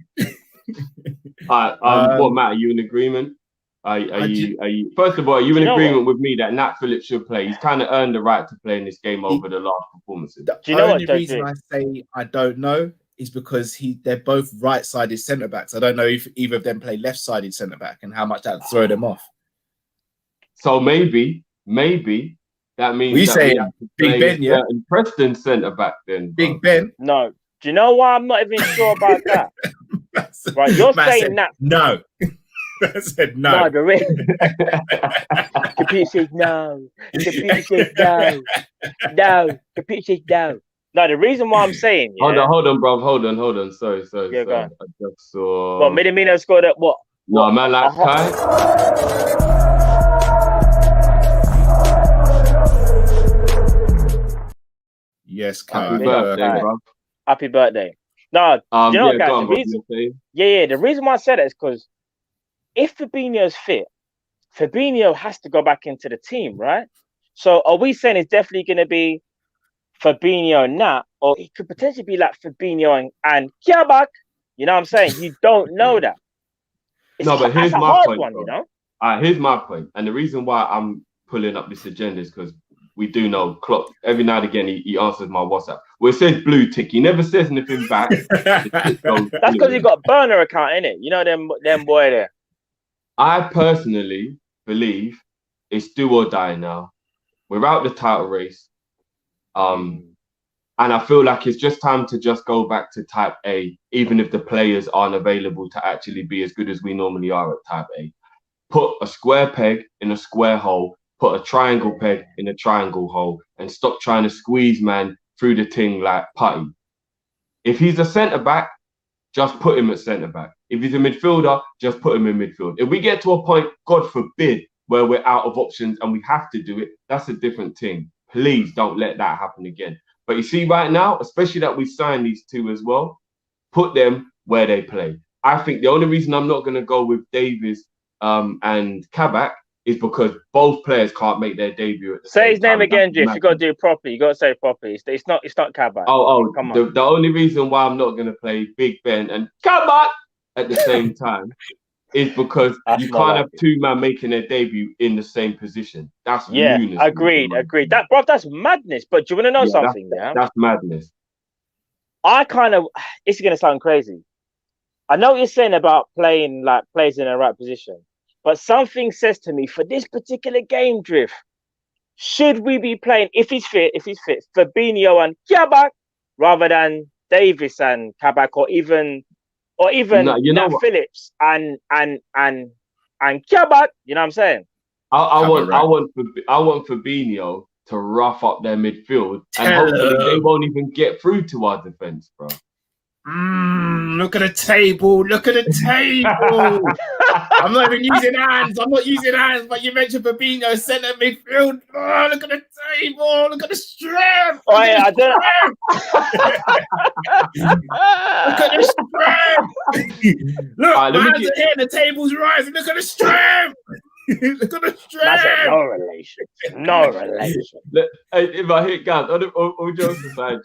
All right. What, Matt? Are you in agreement? Are you? First of all, are you in agreement with me that Nat Phillips should play? He's kind of earned the right to play in this game over the last performances. The only reason I say I don't know is because they're both right-sided centre backs. I don't know if either of them play left-sided centre back and how much that would throw them off. So maybe that means we say Big Ben, yeah, and Preston centre back then. Big Ben. No, do you know why I'm not even sure about that? Right, you're saying that. No. I said no. No, the reason. Kopish says no. Kopish says no. No. Kopish says no. No, the reason why I'm saying. Yeah, hold on, bro. Hold on. Sorry. Yeah, go on. I just saw. Well, Minamino scored at what? No, man, like Kai. Yes, Kai. Happy birthday, bro. Happy birthday. No, you know what, guys? The reason why I said that is because if Fabinho's fit, Fabinho has to go back into the team, right? So are we saying it's definitely going to be Fabinho and Nat, or it could potentially be like Fabinho and Kabak? You know what I'm saying? You don't know that. But here's my point. One, you know? Here's my point. And the reason why I'm pulling up this agenda is because we do know Klopp, every now and again, he answers my WhatsApp. Well, it says blue tick. He never says anything back. That's because he got a burner account, innit? You know them boy there. I personally believe it's do or die now. We're out the title race. And I feel like it's just time to just go back to type A, even if the players aren't available to actually be as good as we normally are at type A. Put a square peg in a square hole, put a triangle peg in a triangle hole, and stop trying to squeeze man through the thing like putty. If he's a centre back, just put him at centre back. If he's a midfielder, just put him in midfield. If we get to a point, God forbid, where we're out of options and we have to do it, that's a different thing. Please don't let that happen again. But you see right now, especially that we signed these two as well, put them where they play. I think the only reason I'm not going to go with Davies and Kabak is because both players can't make their debut at the Say his name again, Jeff. You got to do it properly. You got to say it properly. It's not Kabak. Come on. The only reason why I'm not going to play Big Ben and Kabak at the same time is because you can't have two men making their debut in the same position. That's lunacy. Agreed. That's madness. But do you want to know something? That's madness. It's going to sound crazy. I know what you're saying about playing like players in the right position, but something says to me for this particular game, Drift, should we be playing if he's fit, Fabinho and Kabak rather than Davis and Kabak, or even Nat Phillips and Kabak? You know what I'm saying? I want Fabinho to rough up their midfield, and hopefully they won't even get through to our defense, bro. Look at the table. I'm not even using hands. But you mentioned Fabinho centre midfield. Oh, look at the table. Look at the strength. Oh, yeah, I don't Look at the strength. Look, hands are here. The table's rising. Look at the strength. Look at the strength. That's no relation. Look, if I hit guys, all jokes aside,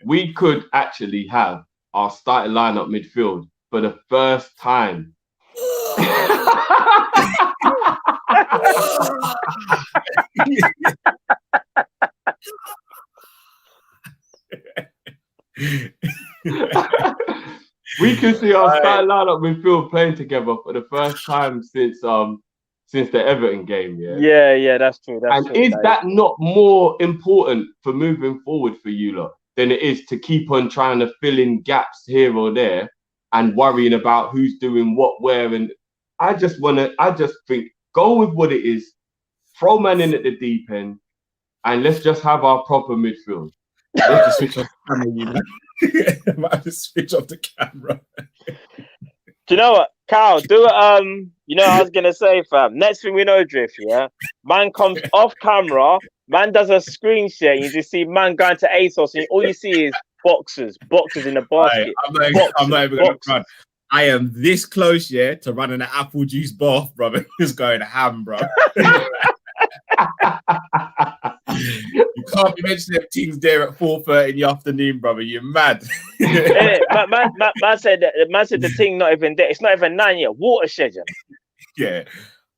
we could actually have our starting lineup midfield for the first time. We could see our starting lineup midfield playing together for the first time since the Everton game. Yeah, that's true. Is that not more important for moving forward for you lot than it is to keep on trying to fill in gaps here or there and worrying about who's doing what where? And I just think go with what it is, throw man in at the deep end, and let's just have our proper midfield. I have to switch off the camera, you know. I might have to switch off the camera. Do you know what, Cal? Do it. You know, I was gonna say, fam. Next thing we know, Drift. Yeah, man comes off camera. Man does a screen share. You just see man going to ASOS, and all you see is boxes in a basket. I'm not even gonna run. I am this close, yeah, to running an apple juice bath, brother. Just going ham, bro. You can't be mentioning things there at 4:30 in the afternoon, brother. You're mad. Man said the thing not even there. It's not even 9 yet. Watershed. Yeah,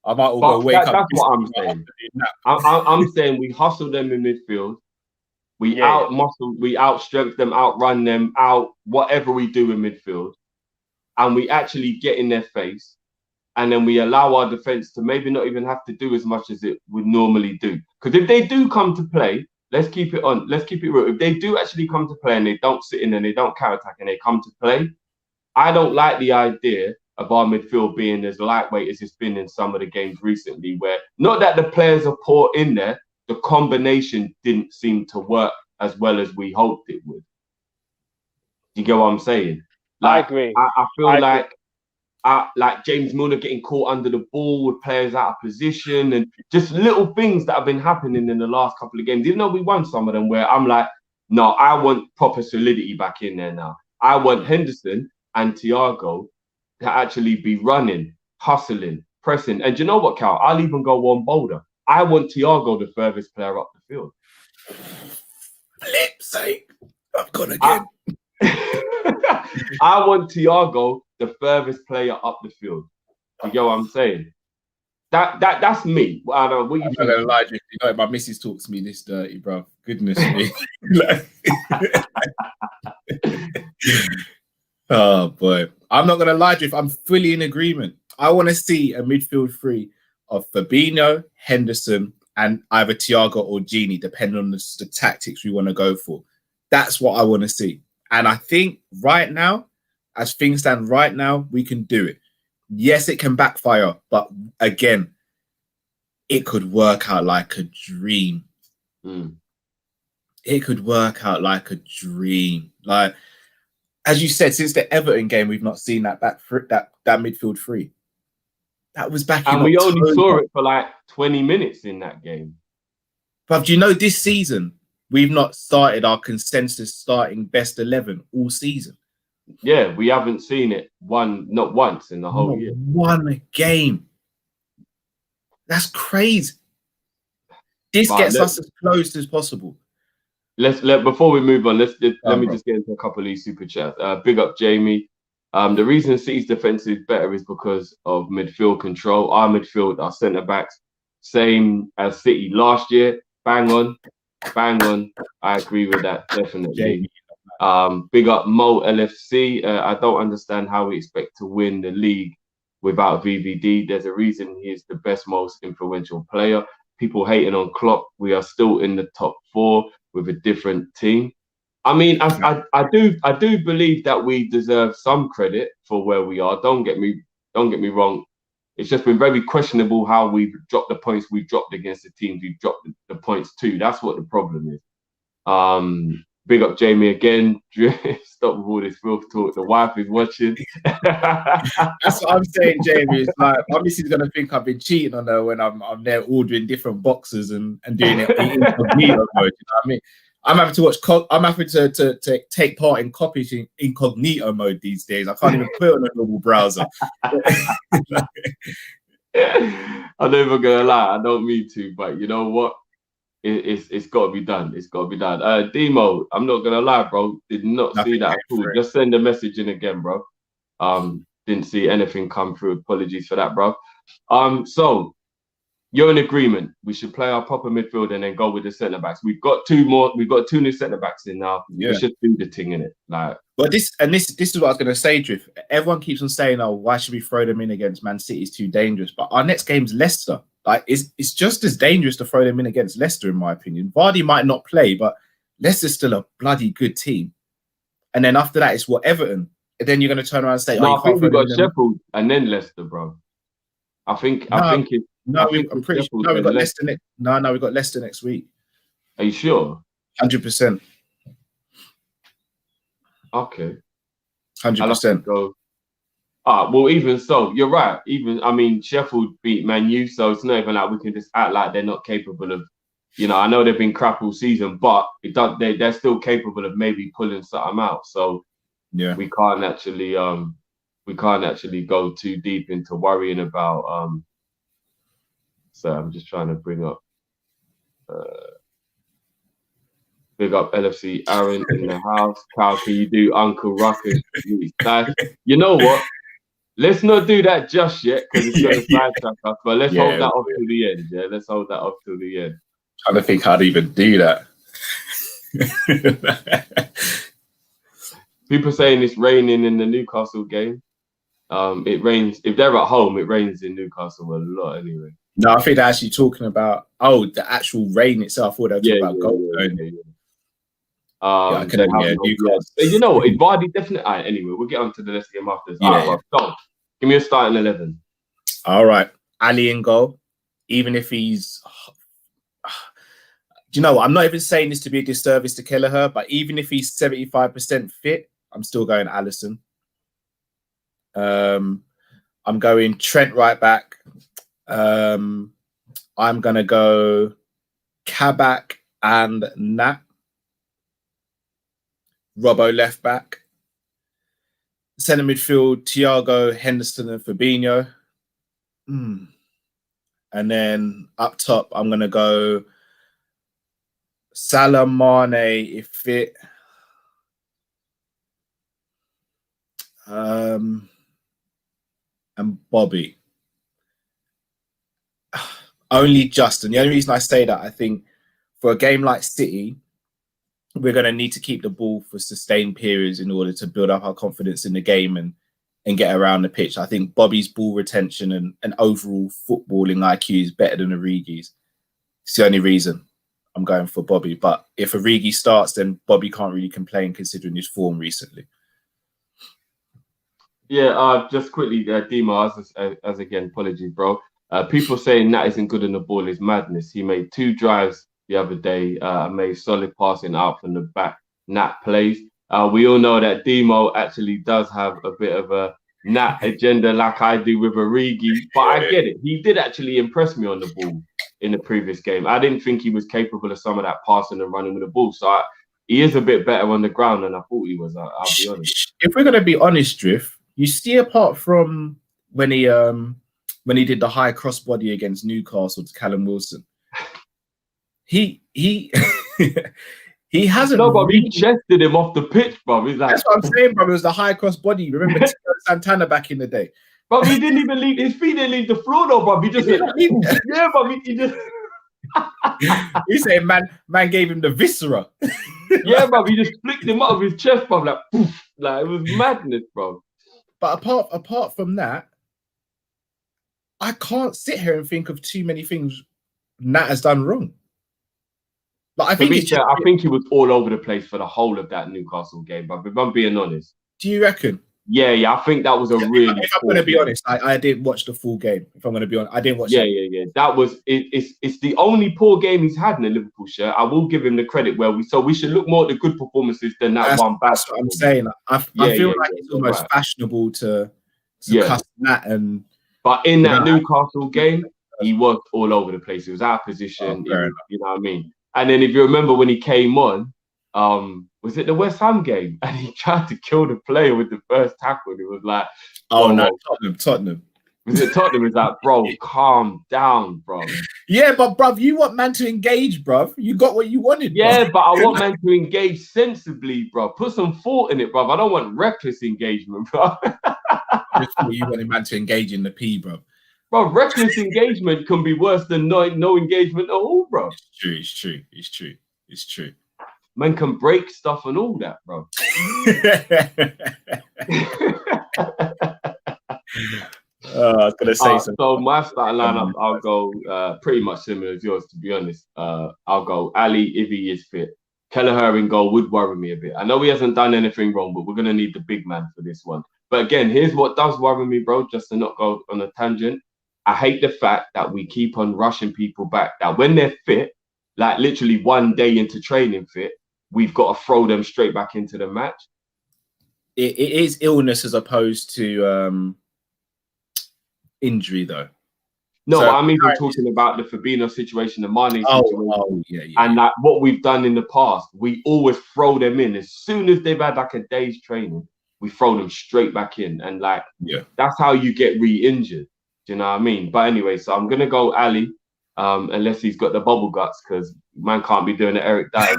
I might all go wake up. That's what I'm saying. I'm saying we hustle them in midfield. We out muscle, we out strength them, outrun them, out whatever we do in midfield, and we actually get in their face. And then we allow our defense to maybe not even have to do as much as it would normally do. Because if they do come to play, let's keep it real. If they do actually come to play and they don't sit in and they don't counter-attack and they come to play, I don't like the idea of our midfield being as lightweight as it's been in some of the games recently, where not that the players are poor in there, the combination didn't seem to work as well as we hoped it would. You get what I'm saying? Like, I agree. I feel like James Milner getting caught under the ball with players out of position and just little things that have been happening in the last couple of games, even though we won some of them, where I'm like, no, I want proper solidity back in there now. I want Henderson and Thiago to actually be running, hustling, pressing. And you know what, Cal? I'll even go one bolder. I want Thiago the furthest player up the field. Flip's sake. I've gone again. I want Thiago the furthest player up the field. You get what I'm saying? That's me. I don't know what you think. I'm not gonna lie to you. You know, my missus talks to me this dirty, bro. Goodness me. Oh boy. I'm not gonna lie to you. I'm fully in agreement. I want to see a midfield three of Fabinho, Henderson, and either Thiago or Gini, depending on the tactics we want to go for. That's what I want to see. And I think right now, as things stand right now, we can do it. Yes, it can backfire, but again, it could work out like a dream. It could work out like a dream. Like, as you said, since the Everton game, we've not seen that midfield three. That was back in October. We only saw it for like 20 minutes in that game. But do you know, this season, we've not started our consensus starting best 11 all season. Yeah, we haven't seen it not once in the whole year. One game. That's crazy. This gets us as close as possible. Before we move on, let me just get into a couple of these super chats. Big up Jamie. The reason City's defense is better is because of midfield control. Our midfield, our centre backs, same as City last year. Bang on. I agree with that, definitely. Jamie. Big up Mo LFC. I don't understand how we expect to win the league without VVD. There's a reason he is the best, most influential player. People hating on Klopp. We are still in the top 4 with a different team. I mean, I do believe that we deserve some credit for where we are. Don't get me wrong. It's just been very questionable how we've dropped the points we've dropped against the teams we've dropped the points to. That's what the problem is. Big up Jamie again. Stop with all this filth talk. The wife is watching. That's what I'm saying, Jamie. It's like, obviously he's gonna think I've been cheating on her when I'm there ordering different boxes and doing it in incognito mode. You know what I mean? I'm having to watch. I'm having to take part in Kopish in incognito mode these days. I can't even put it on a normal browser. I'm not even gonna lie. I don't mean to, but you know what? It's got to be done. It's got to be done. Demo, I'm not gonna lie, bro. Did not see that at all. Just send a message in again, bro. Didn't see anything come through. Apologies for that, bro. So you're in agreement. We should play our proper midfield and then go with the centre backs. We've got two new centre backs in now. Yeah. We should do the thing in it. Like, but this is what I was gonna say, Drift. Everyone keeps on saying, "Oh, why should we throw them in against Man City? It's too dangerous." But our next game's Leicester. Like, it's just as dangerous to throw them in against Leicester, in my opinion. Vardy might not play, but Leicester's still a bloody good team. And then after that, it's Everton. And then you're going to turn around and say, "No, I think we got Sheffield and then Leicester, bro." I think it's. I'm pretty sure. No, we got Leicester next. No, we got Leicester next week. Are you sure? 100%. Okay. 100%. Go. Well, even so, you're right. I mean, Sheffield beat Man U, so it's not even like we can just act like they're not capable of. I know they've been crap all season, but they're still capable of maybe pulling something out. So yeah, we can't actually go too deep into worrying about. So I'm just trying to bring up. Big up LFC Aaron in the house. Kyle, can you do Uncle Ruckus? You know what? Let's not do that just yet because it's going to sidetrack us. But let's hold that off till the end. Yeah, let's hold that off till the end. I don't think I'd even do that. People saying it's raining in the Newcastle game. It rains if they're at home. It rains in Newcastle a lot anyway. No, I think they're actually talking about the actual rain itself. Or they're talking about goals. You know what? Vardy definitely. Anyway, we'll get on to the next game after. So, give me a starting 11. All right, Ali in goal. Even if he's, do you know what? I'm not even saying this to be a disservice to Kelleher, but even if he's 75% fit, I'm still going Alisson. I'm going Trent right back. I'm gonna go Kabak and Nat. Robbo left back. Centre midfield, Thiago, Henderson and Fabinho. And then up top, I'm going to go Salah, Mane if fit. And Bobby. Only Justin. The only reason I say that, I think for a game like City, we're going to need to keep the ball for sustained periods in order to build up our confidence in the game and get around the pitch. I think Bobby's ball retention and overall footballing IQ is better than Origi's. It's the only reason I'm going for Bobby. But if Origi starts, then Bobby can't really complain considering his form recently. Yeah, just quickly, Dima, as again, apologies, bro. People saying Nat isn't good on the ball is madness. He made 2 drives the other day, made solid passing out from the back. Nat plays. We all know that Demo actually does have a bit of a Nat agenda like I do with Origi, but I get it. He did actually impress me on the ball in the previous game. I didn't think he was capable of some of that passing and running with the ball. So he is a bit better on the ground than I thought he was. I'll be honest. If we're going to be honest, Drift, you see apart from when he did the high crossbody against Newcastle to Callum Wilson, he hasn't. No, but he chested him off the pitch, bro. He's like, that's what I'm saying, bro. It was the high cross body. Remember Santana back in the day? But he didn't even leave his feet. Didn't leave the floor, though, bro. He just yeah, but he just. You say man gave him the viscera. Yeah, bro. He just flicked him out of his chest, bro. Like, poof, like it was madness, bro. But apart from that, I can't sit here and think of too many things Nat has done wrong. But I think he was all over the place for the whole of that Newcastle game. But if I'm being honest, do you reckon? Yeah. I think that was a really. If I'm going to be honest, I didn't watch the full game. If I'm going to be honest, I didn't watch. Yeah. That was it's the only poor game he's had in the Liverpool shirt. I will give him the credit where we should look more at the good performances than that one bad. That's what I'm saying. I feel like it's almost fashionable to cuss Nat and. But in that Newcastle game, he was all over the place. He was out of position. You know what I mean? And then if you remember when he came on, was it the West Ham game? And he tried to kill the player with the first tackle. And it was like, Tottenham. Was it Tottenham? It's like, bro, calm down, bro. Yeah, but bruv, you want man to engage, bruv. You got what you wanted. Yeah, bruv. but I want man to engage sensibly, bro. Put some thought in it, bruv. I don't want reckless engagement, bro. You wanted man to engage in the P, bruv. Bro, reckless engagement can be worse than no engagement at all, bro. It's true. Man can break stuff and all that, bro. I was going to say something. So my starting lineup, I'll go pretty much similar as yours, to be honest. I'll go Ali if he is fit. Kelleher in goal would worry me a bit. I know he hasn't done anything wrong, but we're going to need the big man for this one. But again, here's what does worry me, bro, just to not go on a tangent. I hate the fact that we keep on rushing people back. That when they're fit, like literally 1 day into training fit, we've got to throw them straight back into the match. It is illness as opposed to injury, though. No, so, I'm even talking about the Fabinho situation, the Mane situation, and that what we've done in the past. We always throw them in as soon as they've had like a day's training. We throw them straight back in, and like that's how you get re-injured. Do you know what I mean? But anyway, so I'm gonna go Ali, unless he's got the bubble guts, because man can't be doing the Eric Dyer.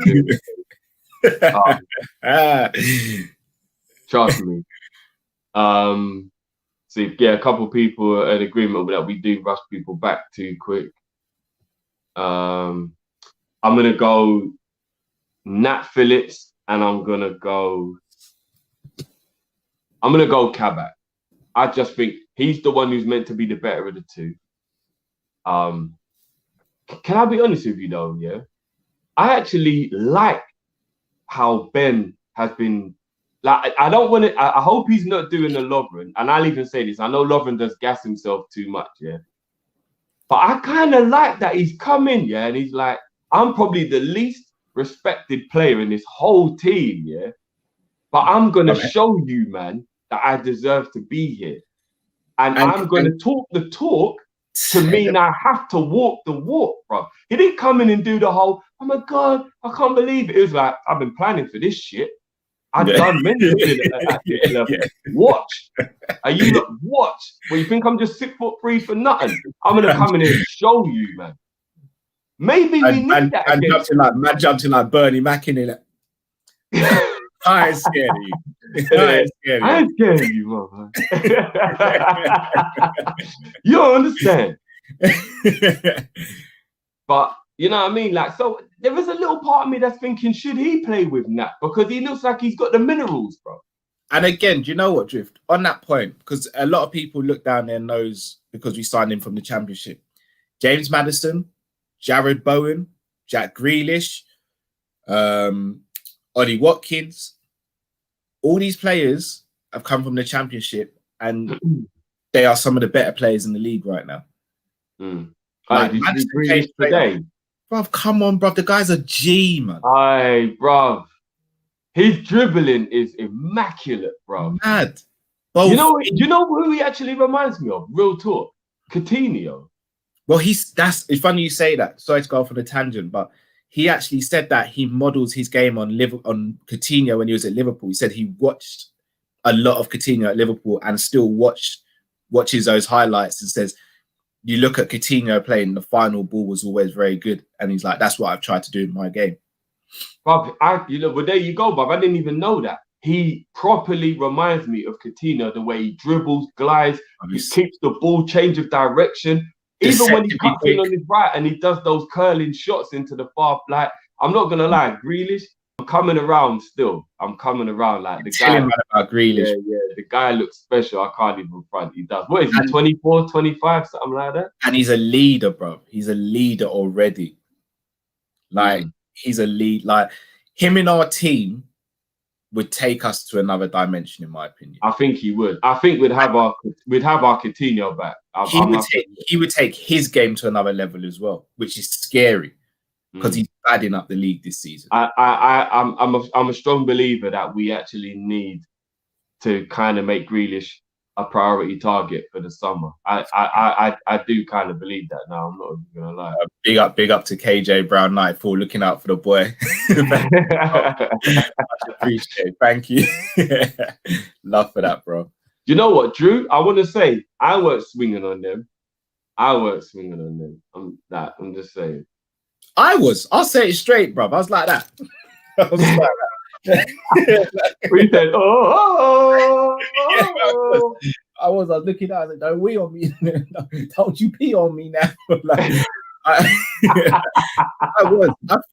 Trust me. So yeah, a couple of people are in agreement that we do rush people back too quick. I'm gonna go Nat Phillips, and I'm gonna go Kabak. I just think he's the one who's meant to be the better of the two. Can I be honest with you though? Yeah, I actually like how Ben has been. Like, I don't want to. I hope he's not doing the Lovren, and I'll even say this. I know Lovren does gas himself too much, yeah. But I kind of like that he's come in, yeah, and he's like, I'm probably the least respected player in this whole team, yeah. But I'm gonna show you, man, that I deserve to be here, and I'm gonna talk the talk to mean I have to walk the walk, bro. He didn't come in and do the whole, oh my God, I can't believe it. It was like, I've been planning for this shit. I've done many at this level. Watch. Are you not watch? Well, you think I'm just 6'3" for nothing? I'm gonna come in here and show you, man. Maybe we need that. Man jumped in like Bernie Mac in it. I ain't scared of you. I ain't scared of you, man. You don't understand. But you know what I mean? Like, so there is a little part of me that's thinking, should he play with Nat? Because he looks like he's got the minerals, bro. And again, do you know what, Drift? On that point, because a lot of people look down their nose because we signed him from the Championship. James Maddison, Jared Bowen, Jack Grealish, Ollie Watkins. All these players have come from the Championship, and they are some of the better players in the league right now. Like, did you Grealish today? Bruv, come on, bruv. The guy's a G, man. Aye, bruv. His dribbling is immaculate, bruv. Mad. Both. You know who he actually reminds me of? Real talk. Coutinho. Well, it's funny you say that. Sorry to go off on a tangent, but he actually said that he models his game on Coutinho when he was at Liverpool. He said he watched a lot of Coutinho at Liverpool and still watches those highlights and says, you look at Coutinho playing, the final ball was always very good. And he's like, that's what I've tried to do in my game. But well, there you go, Bob. I didn't even know that. He properly reminds me of Coutinho, the way he dribbles, glides, he keeps the ball, change of direction. Even when he cuts in on his right and he does those curling shots into the far, like, I'm not going to lie, Grealish, I'm coming around still. I'm coming around. Like, the guy, about Grealish. Yeah, the guy looks special. I can't even front. He does. What is he, 24, 25, something like that? And he's a leader, bro. He's a leader already. Like, he's a lead. Like, him in our team would take us to another dimension, in my opinion. I think he would. I think we'd have our Coutinho back. He would take his game to another level as well, which is scary because he's badding up the league this season. I'm a strong believer that we actually need to kind of make Grealish a priority target for the summer. I do kind of believe that now. I'm not even gonna lie. Big up to KJ Brown Knight for looking out for the boy. Much appreciated. Thank you. Love for that, bro. You know what, Drew? I want to say I weren't swinging on them. I'm just saying. I'll say it straight, bro. I was like that. We said, I was looking at it. Like, don't wee on me. Don't you pee on me now. Like, I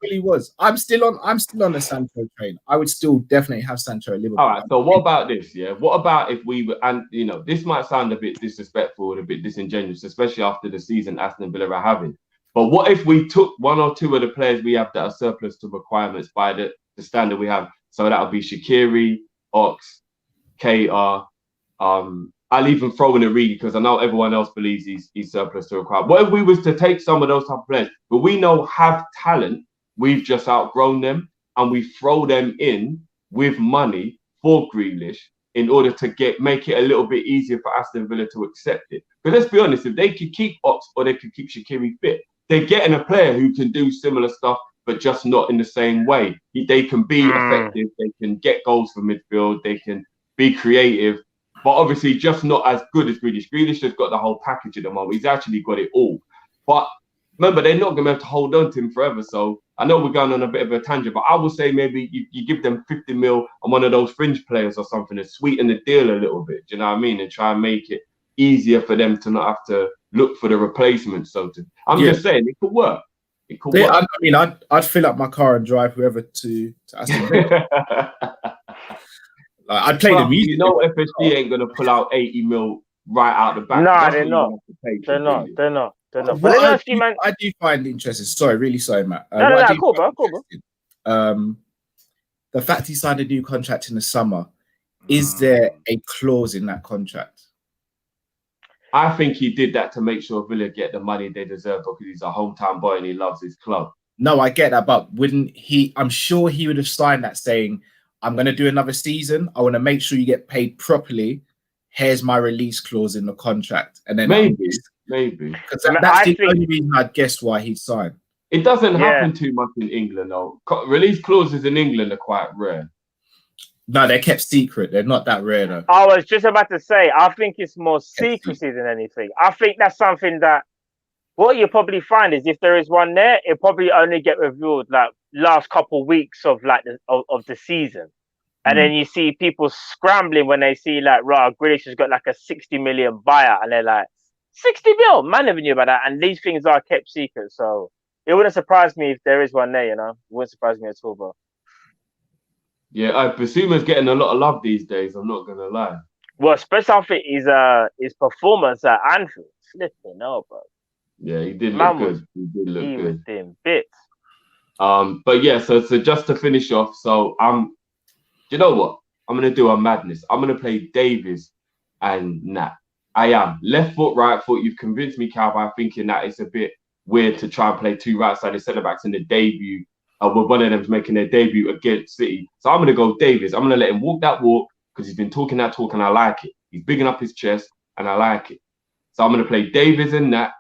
fully was. I'm still on the Sancho train. I would still definitely have Sancho at Liverpool. All right. So what about this? Yeah. What about if we were, and you know, this might sound a bit disrespectful and a bit disingenuous, especially after the season Aston Villa are having. But what if we took one or two of the players we have that are surplus to requirements by the standard we have? So that would be Shaqiri, Ox, KR. I'll even throw in Origi because I know everyone else believes he's surplus to require. What if we was to take some of those type of players, but we know have talent, we've just outgrown them, and we throw them in with money for Grealish in order to make it a little bit easier for Aston Villa to accept it. But let's be honest, if they could keep Ox or they could keep Shaqiri fit, they're getting a player who can do similar stuff, but just not in the same way. They can be effective, they can get goals from midfield, they can be creative, but obviously just not as good as Grealish. Grealish has got the whole package at the moment. He's actually got it all. But remember, they're not going to be able to hold on to him forever. So I know we're going on a bit of a tangent, but I would say maybe you give them 50 mil on one of those fringe players or something to sweeten the deal a little bit. Do you know what I mean? And try and make it easier for them to not have to look for the replacement. I'm just saying it could work. It could work. I mean, I'd fill up my car and drive whoever to Aston Villa. I'd play the music. You know, FSG ain't gonna pull out 80 mil right out the back. No, they're not. They're not. But I do find interesting. Sorry, really sorry, Matt. Cool, bro. The fact he signed a new contract in the summer. Is there a clause in that contract? I think he did that to make sure Villa get the money they deserve because he's a hometown boy and he loves his club. No, I get that, but wouldn't he? I'm sure he would have signed that saying, I'm going to do another season. I want to make sure you get paid properly. Here's my release clause in the contract. And then maybe. Because that's the only reason I'd guess why he'd signed. It doesn't happen too much in England, though. Release clauses in England are quite rare. No, they're kept secret. They're not that rare, though. I was just about to say, I think it's more secrecy than anything. I think that's something that what you probably find is if there is one there, it'll probably only get revealed like last couple of weeks of like of the season. And then you see people scrambling when they see like, Grealish has got like a 60 million buyout, and they're like, 60 mil? Man never knew about that. And these things are kept secret. So it wouldn't surprise me if there is one there, you know? It wouldn't surprise me at all, bro. Yeah, Basuma's getting a lot of love these days, I'm not going to lie. Well, especially after his performance at Anfield. Flipping hell, bro. Yeah, he did look good. He was doing bits. But yeah, so just to finish off, so you know what? I'm going to do a madness. I'm going to play Davies and Nat. I am. Left foot, right foot. You've convinced me, Cal, by thinking that it's a bit weird to try and play two right-sided centre-backs in the debut. With one of them's making their debut against City. So I'm going to go Davies. I'm going to let him walk that walk because he's been talking that talk and I like it. He's bigging up his chest and I like it. So I'm going to play Davies and Nat.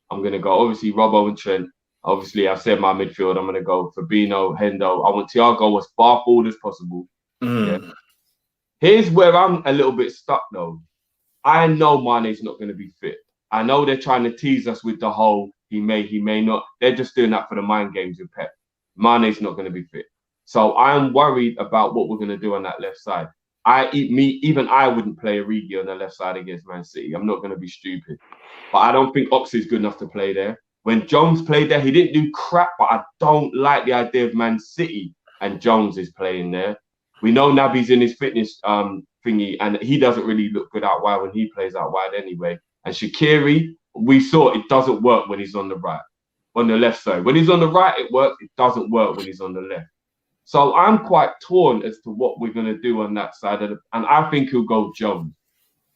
I'm going to go, obviously, Robbo and Trent. Obviously, I've said my midfield. I'm going to go Fabinho, Hendo. I want Thiago as far forward as possible. Yeah. Here's where I'm a little bit stuck, though. I know Mane's not going to be fit. I know they're trying to tease us with the whole he may not. They're just doing that for the mind games with Pep. Mane's not going to be fit. So I'm worried about what we're going to do on that left side. Even I wouldn't play Origi on the left side against Man City. I'm not going to be stupid. But I don't think Ox is good enough to play there. When Jones played there, he didn't do crap, but I don't like the idea of Man City and Jones is playing there. We know Naby's in his fitness thingy, and he doesn't really look good out wide when he plays out wide anyway. And Shaqiri, we saw it doesn't work when he's on the right, on the left side. When he's on the right, it works. It doesn't work when he's on the left. So I'm quite torn as to what we're going to do on that side and I think he'll go Jones.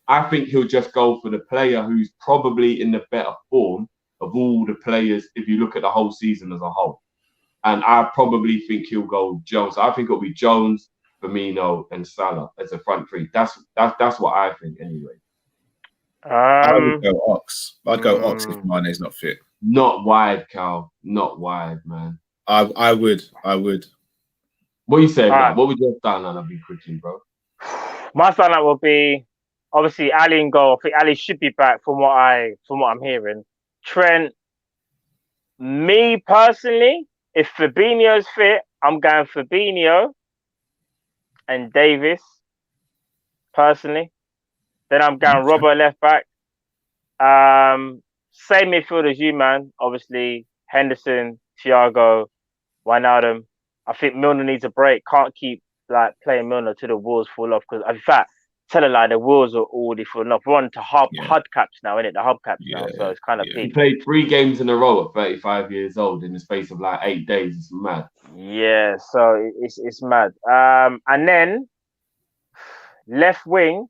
I think he'll just go for the player who's probably in the better form of all the players if you look at the whole season as a whole. And I probably think he'll go Jones. I think it'll be Jones, Firmino, and Salah as a front three. That's what I think anyway. I would go Ox. I'd go Ox if Mane's not fit. Not wide, Cal. Not wide, man. I would. What you say, man? What would your start line be quickly, bro? My start line will be obviously Ali in goal. I think Ali should be back from what I'm hearing. Trent. Me personally, if Fabinho's fit, I'm going Fabinho and Davis. Personally, then I'm going Robbo left back. Same midfield as you, man. Obviously, Henderson, Thiago, Wijnaldum. I think Milner needs a break. Can't keep like playing Milner till the wheels fall off. Because in fact, tell a lie, the wheels are already falling off. We're on to hubcaps now, innit? The hubcaps now, so it's kind of peak. He played 3 games in a row at 35 years old in the space of like 8 days. It's mad. Yeah, so it's mad. And then left wing,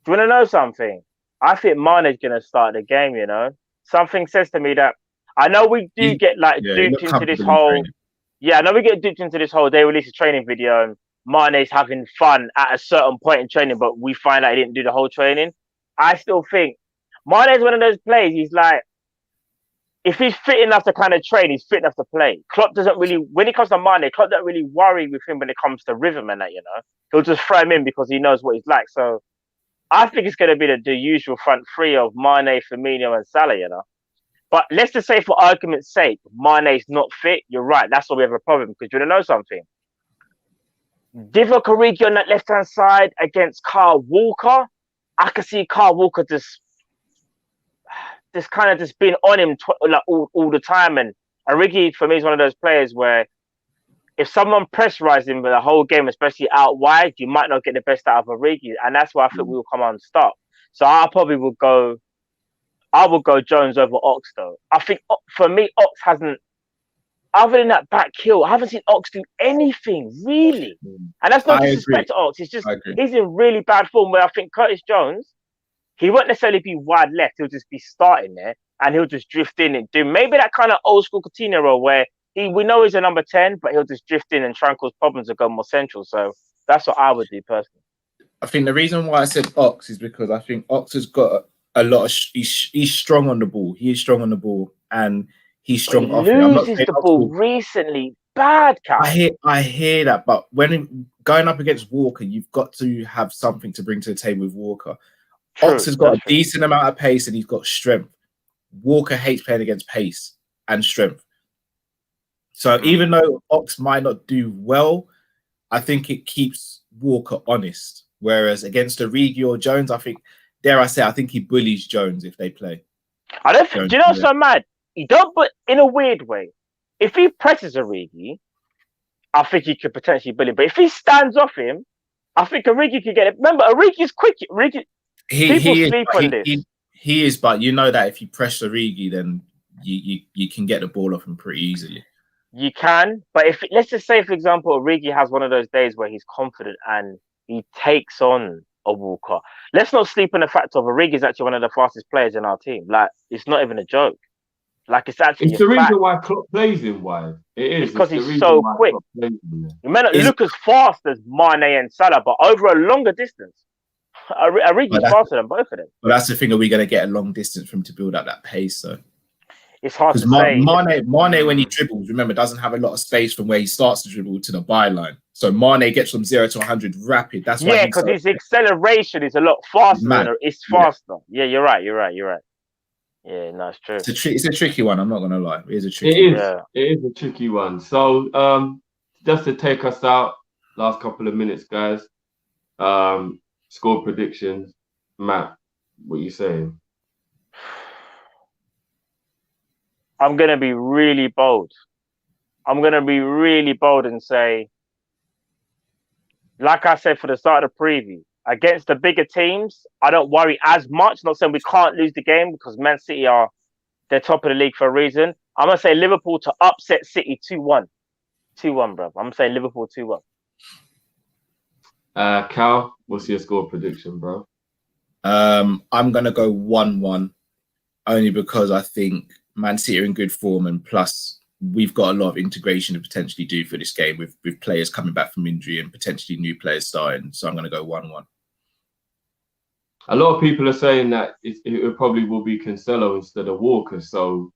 Do you want to know something? I think Mane's going to start the game, you know? Something says to me that I know we do get like He duped looked into this comfortable in whole. training. Yeah, I know we get duped into this whole they release a training video and Mane's having fun at a certain point in training, but we find out he didn't do the whole training. I still think Mane's one of those players, he's like, if he's fit enough to kind of train, he's fit enough to play. Klopp doesn't really, when it comes to Mane, Klopp doesn't really worry with him when it comes to rhythm and that, you know. He'll just throw him in because he knows what he's like. So I think it's going to be the usual front three of Mane, Firmino, and Salah, you know. But let's just say, for argument's sake, Mane's not fit. You're right. That's why we have a problem. Because you want to know something? Divock Origi on that left-hand side against Kyle Walker. I can see Kyle Walker just kind of just being on him like all the time. And Origi, for me, is one of those players where if someone pressurizes him for the whole game, especially out wide, you might not get the best out of Origi. And that's why I think we will come on and start. So I will go Jones over Ox, though. I think, for me, Ox hasn't, other than that back kill, I haven't seen Ox do anything, really. And that's not disrespect to Ox. It's just, he's in really bad form, where I think Curtis Jones, he won't necessarily be wide left. He'll just be starting there, and he'll just drift in and do maybe that kind of old school Coutinho role where we know he's a number 10, but he'll just drift in and try and cause problems and go more central. So that's what I would do personally. I think the reason why I said Ox is because I think Ox has got a lot of. He's strong on the ball. He is strong on the ball, and he's strong off it. I'm not loses the ball recently. Bad, Cal. I hear that, but when going up against Walker, you've got to have something to bring to the table with Walker. True, Ox has got a decent amount of pace and he's got strength. Walker hates playing against pace and strength. So even though Ox might not do well, I think it keeps Walker honest. Whereas against Origi or Jones, I think, dare I say, I think he bullies Jones if they play. I don't think, do you know what's so mad? He don't, but in a weird way, if he presses Origi, I think he could potentially bully him. But if he stands off him, I think Origi could get it. Remember, Origi's quick. People sleep on this. He is, but you know that if you press Origi, then you can get the ball off him pretty easily. You can, but if let's just say, for example, Origi has one of those days where he's confident and he takes on a Walker. Let's not sleep on the fact of Origi is actually one of the fastest players in our team. Like, it's not even a joke. Like, it's actually. It's the reason why Klopp plays him wide. It is because he's so quick. He may not look as fast as Mane and Salah, but over a longer distance. Origi's faster than both of them. Well, that's the thing. Are we going to get a long distance from him to build up that pace? So it's hard to say. Mane, when he dribbles, remember, doesn't have a lot of space from where he starts to dribble to the byline. So Mane gets from 0 to 100 rapid. That's why. Yeah, because his acceleration is a lot faster. It's faster. Yeah, you're right. Yeah, no, it's true. It's a tricky one. I'm not going to lie. It is a tricky. It is a tricky one. So, just to take us out, last couple of minutes, guys. Score predictions. Matt, what are you saying? I'm going to be really bold. And say, like I said for the start of the preview, against the bigger teams, I don't worry as much. Not saying we can't lose the game because Man City they're top of the league for a reason. I'm going to say Liverpool to upset City 2-1. 2-1, bro. I'm going to say Liverpool 2-1. Cal, what's your score prediction, bro? I'm going to go 1-1 only because I think Man City are in good form, and plus we've got a lot of integration to potentially do for this game with players coming back from injury and potentially new players starting. So I'm going to go 1-1. A lot of people are saying that it probably will be Cancelo instead of Walker. So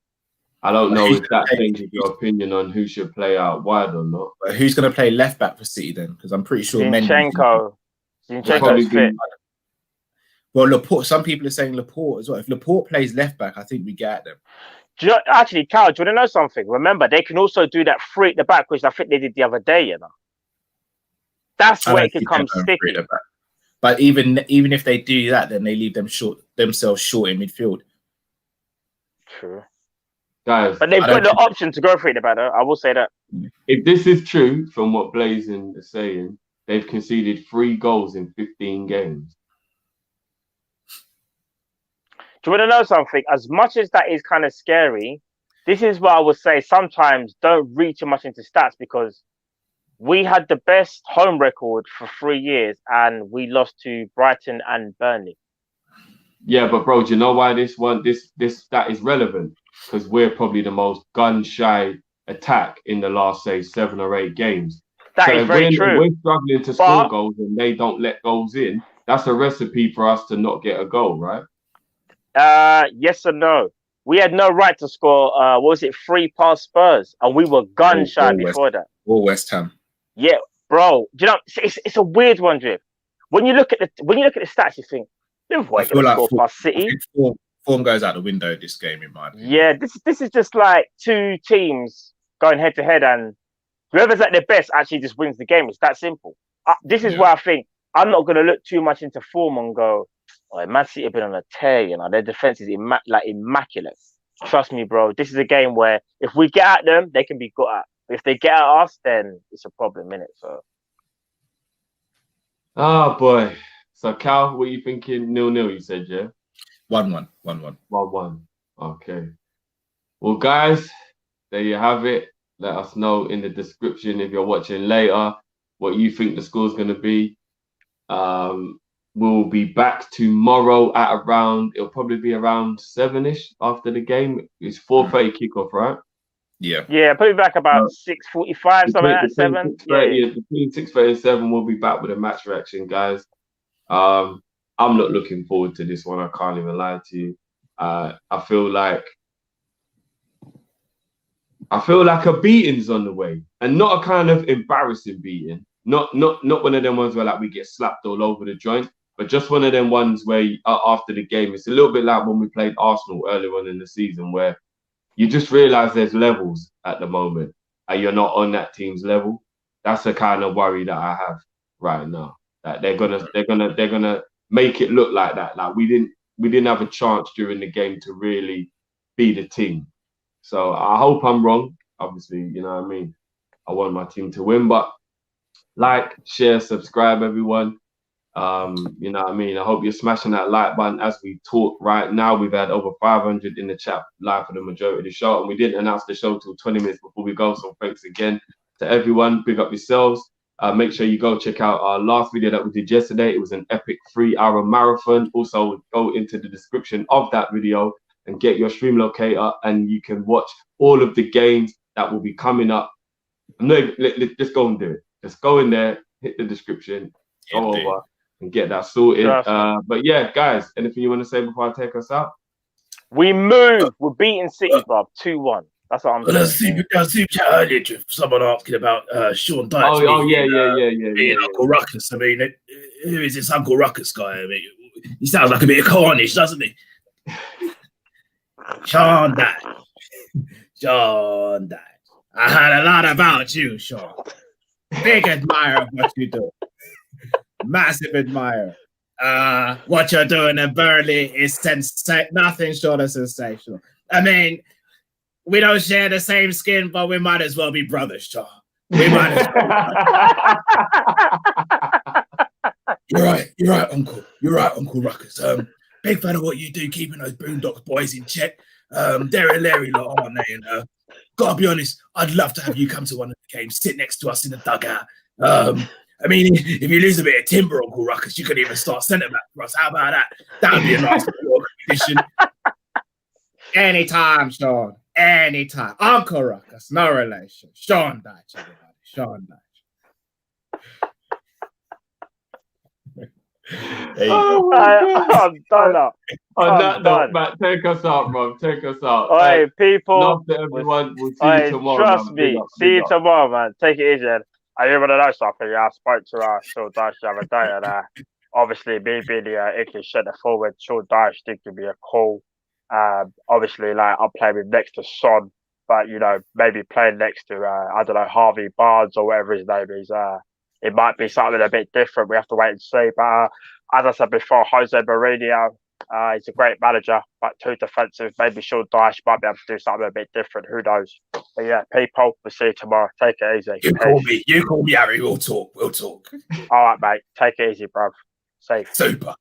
I don't know if that changes your opinion on who should play out wide or not. But who's going to play left back for City then? Because I'm pretty sure Zinchenko's fit. Well, Laporte. Some people are saying Laporte as well. If Laporte plays left back, I think we get at them. Actually, Cal, do you want to know something? Remember, they can also do that free at the back, which I think they did the other day, you know. That's where it can come sticky. But even if they do that, then they leave themselves short in midfield. True. Guys, but they've got the option to go for it about it. I will say that. If this is true from what Blazing is saying, they've conceded 3 goals in 15 games. Do you want to know something? As much as that is kind of scary, this is what I would say. Sometimes don't read too much into stats because We had the best home record for 3 years, and we lost to Brighton and Burnley. Yeah, but bro, do you know why that is relevant? Because we're probably the most gun-shy attack in the last, say, 7 or 8 games. That is very true. We're struggling to score goals and they don't let goals in. That's a recipe for us to not get a goal, right? Yes and no. We had no right to score. 3 past Spurs, and we were gun shy before that. Or West Ham. Yeah, bro. Do you know it's a weird one, Drift. When you look at the stats, you think Liverpool ain't gonna score past City. Form goes out the window this game, in my opinion. Yeah, this is just like two teams going head to head, and whoever's at their best actually just wins the game. It's that simple. This is why I think I'm not going to look too much into form and go, oh, Man City have been on a tear, you know. Their defense is immaculate. Trust me, bro. This is a game where if we get at them, they can be got at. If they get at us, then it's a problem, innit? So. Oh, boy. So, Cal, what are you thinking? 0-0, you said, yeah? 1-1. 1-1. Okay. Well, guys, there you have it. Let us know in the description if you're watching later what you think the score's going to be. We'll be back tomorrow at it'll probably be around 7-ish after the game. It's 4:30 kickoff, right? Yeah. Yeah, probably back about 6:45, something like that, 7. Between 6:30 and 7, we'll be back with a match reaction, guys. I'm not looking forward to this one. I can't even lie to you. I feel like a beating's on the way, and not a kind of embarrassing beating. Not one of them ones where like we get slapped all over the joint, but just one of them ones where after the game, it's a little bit like when we played Arsenal earlier on in the season, where you just realise there's levels at the moment, and you're not on that team's level. That's the kind of worry that I have right now. That they're gonna make it look like that. Like we didn't have a chance during the game to really be the team. So I hope I'm wrong. Obviously, you know what I mean. I want my team to win, but like, share, subscribe, everyone. You know what I mean. I hope you're smashing that like button as we talk right now. We've had over 500 in the chat live for the majority of the show, and we didn't announce the show till 20 minutes before we go. So thanks again to everyone. Big up yourselves. Make sure you go check out our last video that we did yesterday. It was an epic 3-hour marathon. Also, go into the description of that video and get your stream locator, and you can watch all of the games that will be coming up. Just go and do it. Just go in there, hit the description, go over and get that sorted. But yeah, guys, anything you want to say before I take us out? We move. We're beating City, bro. 2-1. That's what I'm saying. I was super chat earlier, someone asking about Sean Dyche. Yeah. Uncle Ruckus. I mean, who is this Uncle Ruckus guy? I mean, he sounds like a bit of Cornish, doesn't he? Sean Dyche. Sean Dyche. I heard a lot about you, Sean. Big admirer of what you do. Massive admirer. What you're doing in Burnley is nothing short of sensational. I mean, we don't share the same skin, but we might as well be brothers, Sean. We might as well. You're right, Uncle. You're right, Uncle Ruckus. Big fan of what you do, keeping those Boondocks boys in check. They're a Larry lot, aren't they? And gotta be honest, I'd love to have you come to one of the games, sit next to us in the dugout. I mean, if you lose a bit of timber, Uncle Ruckus, you could even start centre back for us. How about that? That would be a nice little competition. Anytime, Sean. Anytime. Uncle Ruckus, no relation. Sean Dyche, everybody. Sean Dyche. I'm done now. On that note, Matt, take us out, bro. Take us out. All right, people. Love to everyone. We'll see you tomorrow. Trust me. See you tomorrow, man. Take it easy. I even know something. I spoke to Sean Dyche the other day, and obviously, me being the English centre forward, Sean Dyche think to be a call. Obviously, like I'm playing with next to Son, but you know, maybe playing next to I don't know, Harvey Barnes or whatever his name is. It might be something a bit different. We have to wait and see. But as I said before, Jose Mourinho, he's a great manager, but too defensive. Maybe Sean Dyche might be able to do something a bit different. Who knows? But yeah, people, we'll see you tomorrow. Take it easy. You call me Harry. We'll talk. All right, mate. Take it easy, bro. Safe. Super.